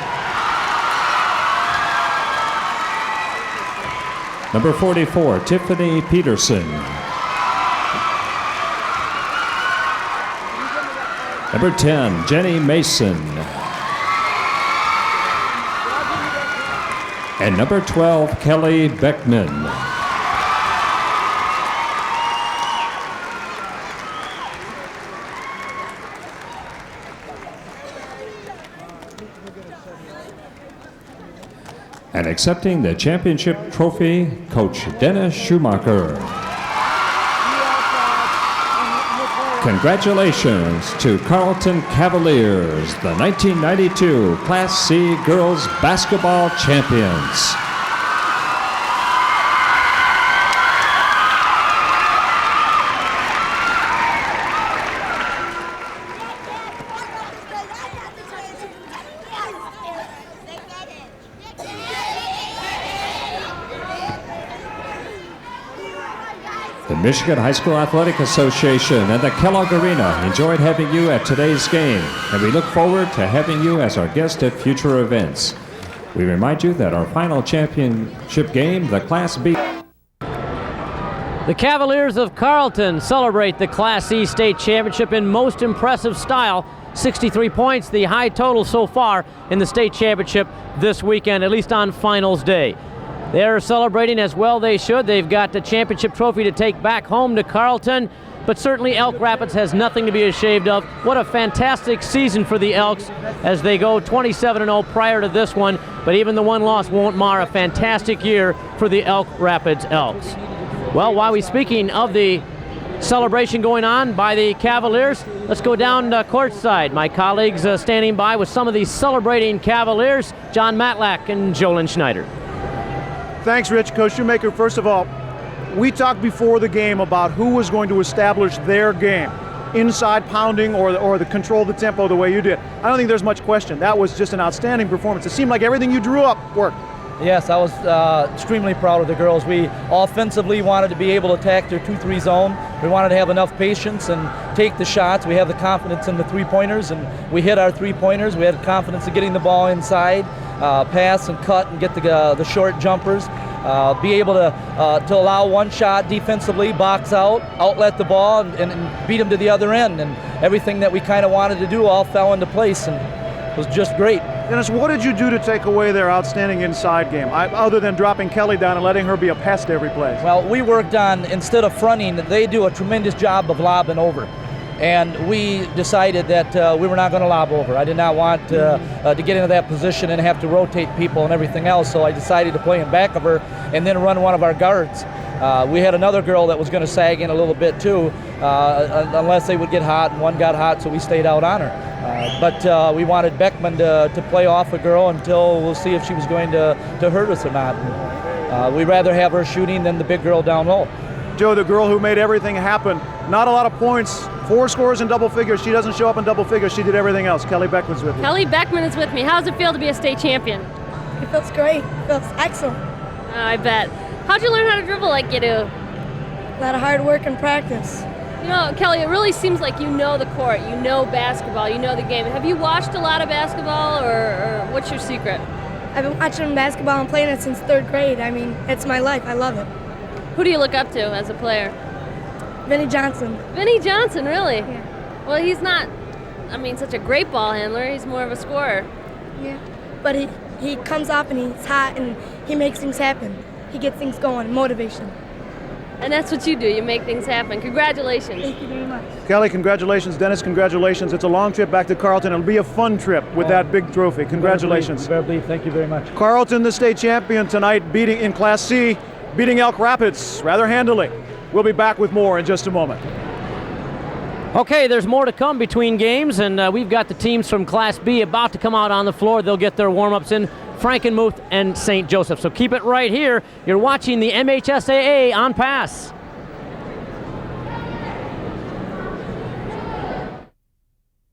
Number 44, Tiffany Peterson. Number 10, Jenny Mason. And number 12, Kelly Beckman. And accepting the championship trophy, Coach Dennis Schumacher. Congratulations to Carrollton Cavaliers, the 1992 Class C Girls Basketball Champions. The Michigan High School Athletic Association and the Kellogg Arena enjoyed having you at today's game, and we look forward to having you as our guest at future events. We remind you that our final championship game, the Class B. The Cavaliers of Carrollton celebrate the Class C state championship in most impressive style. 63 points, the high total so far in the state championship this weekend, at least on finals day. They're celebrating as well they should. They've got the championship trophy to take back home to Carrollton, but certainly Elk Rapids has nothing to be ashamed of. What a fantastic season for the Elks as they go 27-0 prior to this one, but even the one loss won't mar a fantastic year for the Elk Rapids Elks. Well, while we're speaking of the celebration going on by the Cavaliers, let's go down courtside. My colleagues standing by with some of these celebrating Cavaliers, John Matlack and Jolyn Schneider. Thanks, Rich. Coach Shoemaker, first of all, we talked before the game about who was going to establish their game, inside pounding or the control the tempo the way you did. I don't think there's much question. That was just an outstanding performance. It seemed like everything you drew up worked. Yes, I was extremely proud of the girls. We offensively wanted to be able to attack their 2-3 zone. We wanted to have enough patience and take the shots. We have the confidence in the three-pointers, and we hit our three-pointers. We had confidence in getting the ball inside, pass and cut and get the short jumpers. Be able to allow one shot defensively, box out, outlet the ball, and beat them to the other end. And everything that we kind of wanted to do all fell into place, and it was just great. Dennis, what did you do to take away their outstanding inside game, other than dropping Kelly down and letting her be a pest every place? Well, we worked on, instead of fronting, they do a tremendous job of lobbing over. And we decided that we were not going to lob over. I did not want to get into that position and have to rotate people and everything else, so I decided to play in back of her and then run one of our guards. We had another girl that was going to sag in a little bit too, unless they would get hot, and one got hot, so we stayed out on her. But we wanted Beckman to play off a girl until we'll see if she was going to hurt us or not. We'd rather have her shooting than the big girl down low. Joe, the girl who made everything happen, not a lot of points, 4 scores in double figures. She doesn't show up in double figures. She did everything else. Kelly Beckman's with you. Kelly Beckman is with me. How does it feel to be a state champion? It feels great. It feels excellent. I bet. How'd you learn how to dribble like you do? A lot of hard work and practice. You know, Kelly, it really seems like you know the court, you know basketball, you know the game. Have you watched a lot of basketball, or what's your secret? I've been watching basketball and playing it since 3rd grade. I mean, it's my life. I love it. Who do you look up to as a player? Vinnie Johnson. Vinnie Johnson, really? Yeah. Well, he's not, such a great ball handler. He's more of a scorer. Yeah, but he comes up and he's hot and he makes things happen. He gets things going, motivation. And that's what you do. You make things happen. Congratulations. Thank you very much. Kelly, congratulations. Dennis, congratulations. It's a long trip back to Carrollton. It'll be a fun trip with that big trophy. Congratulations. Thank you very much. Carrollton, the state champion tonight, beating in Class C, beating Elk Rapids rather handily. We'll be back with more in just a moment. Okay, there's more to come between games, and we've got the teams from Class B about to come out on the floor. They'll get their warm-ups in, Frankenmuth and St. Joseph. So keep it right here. You're watching the MHSAA on Pass.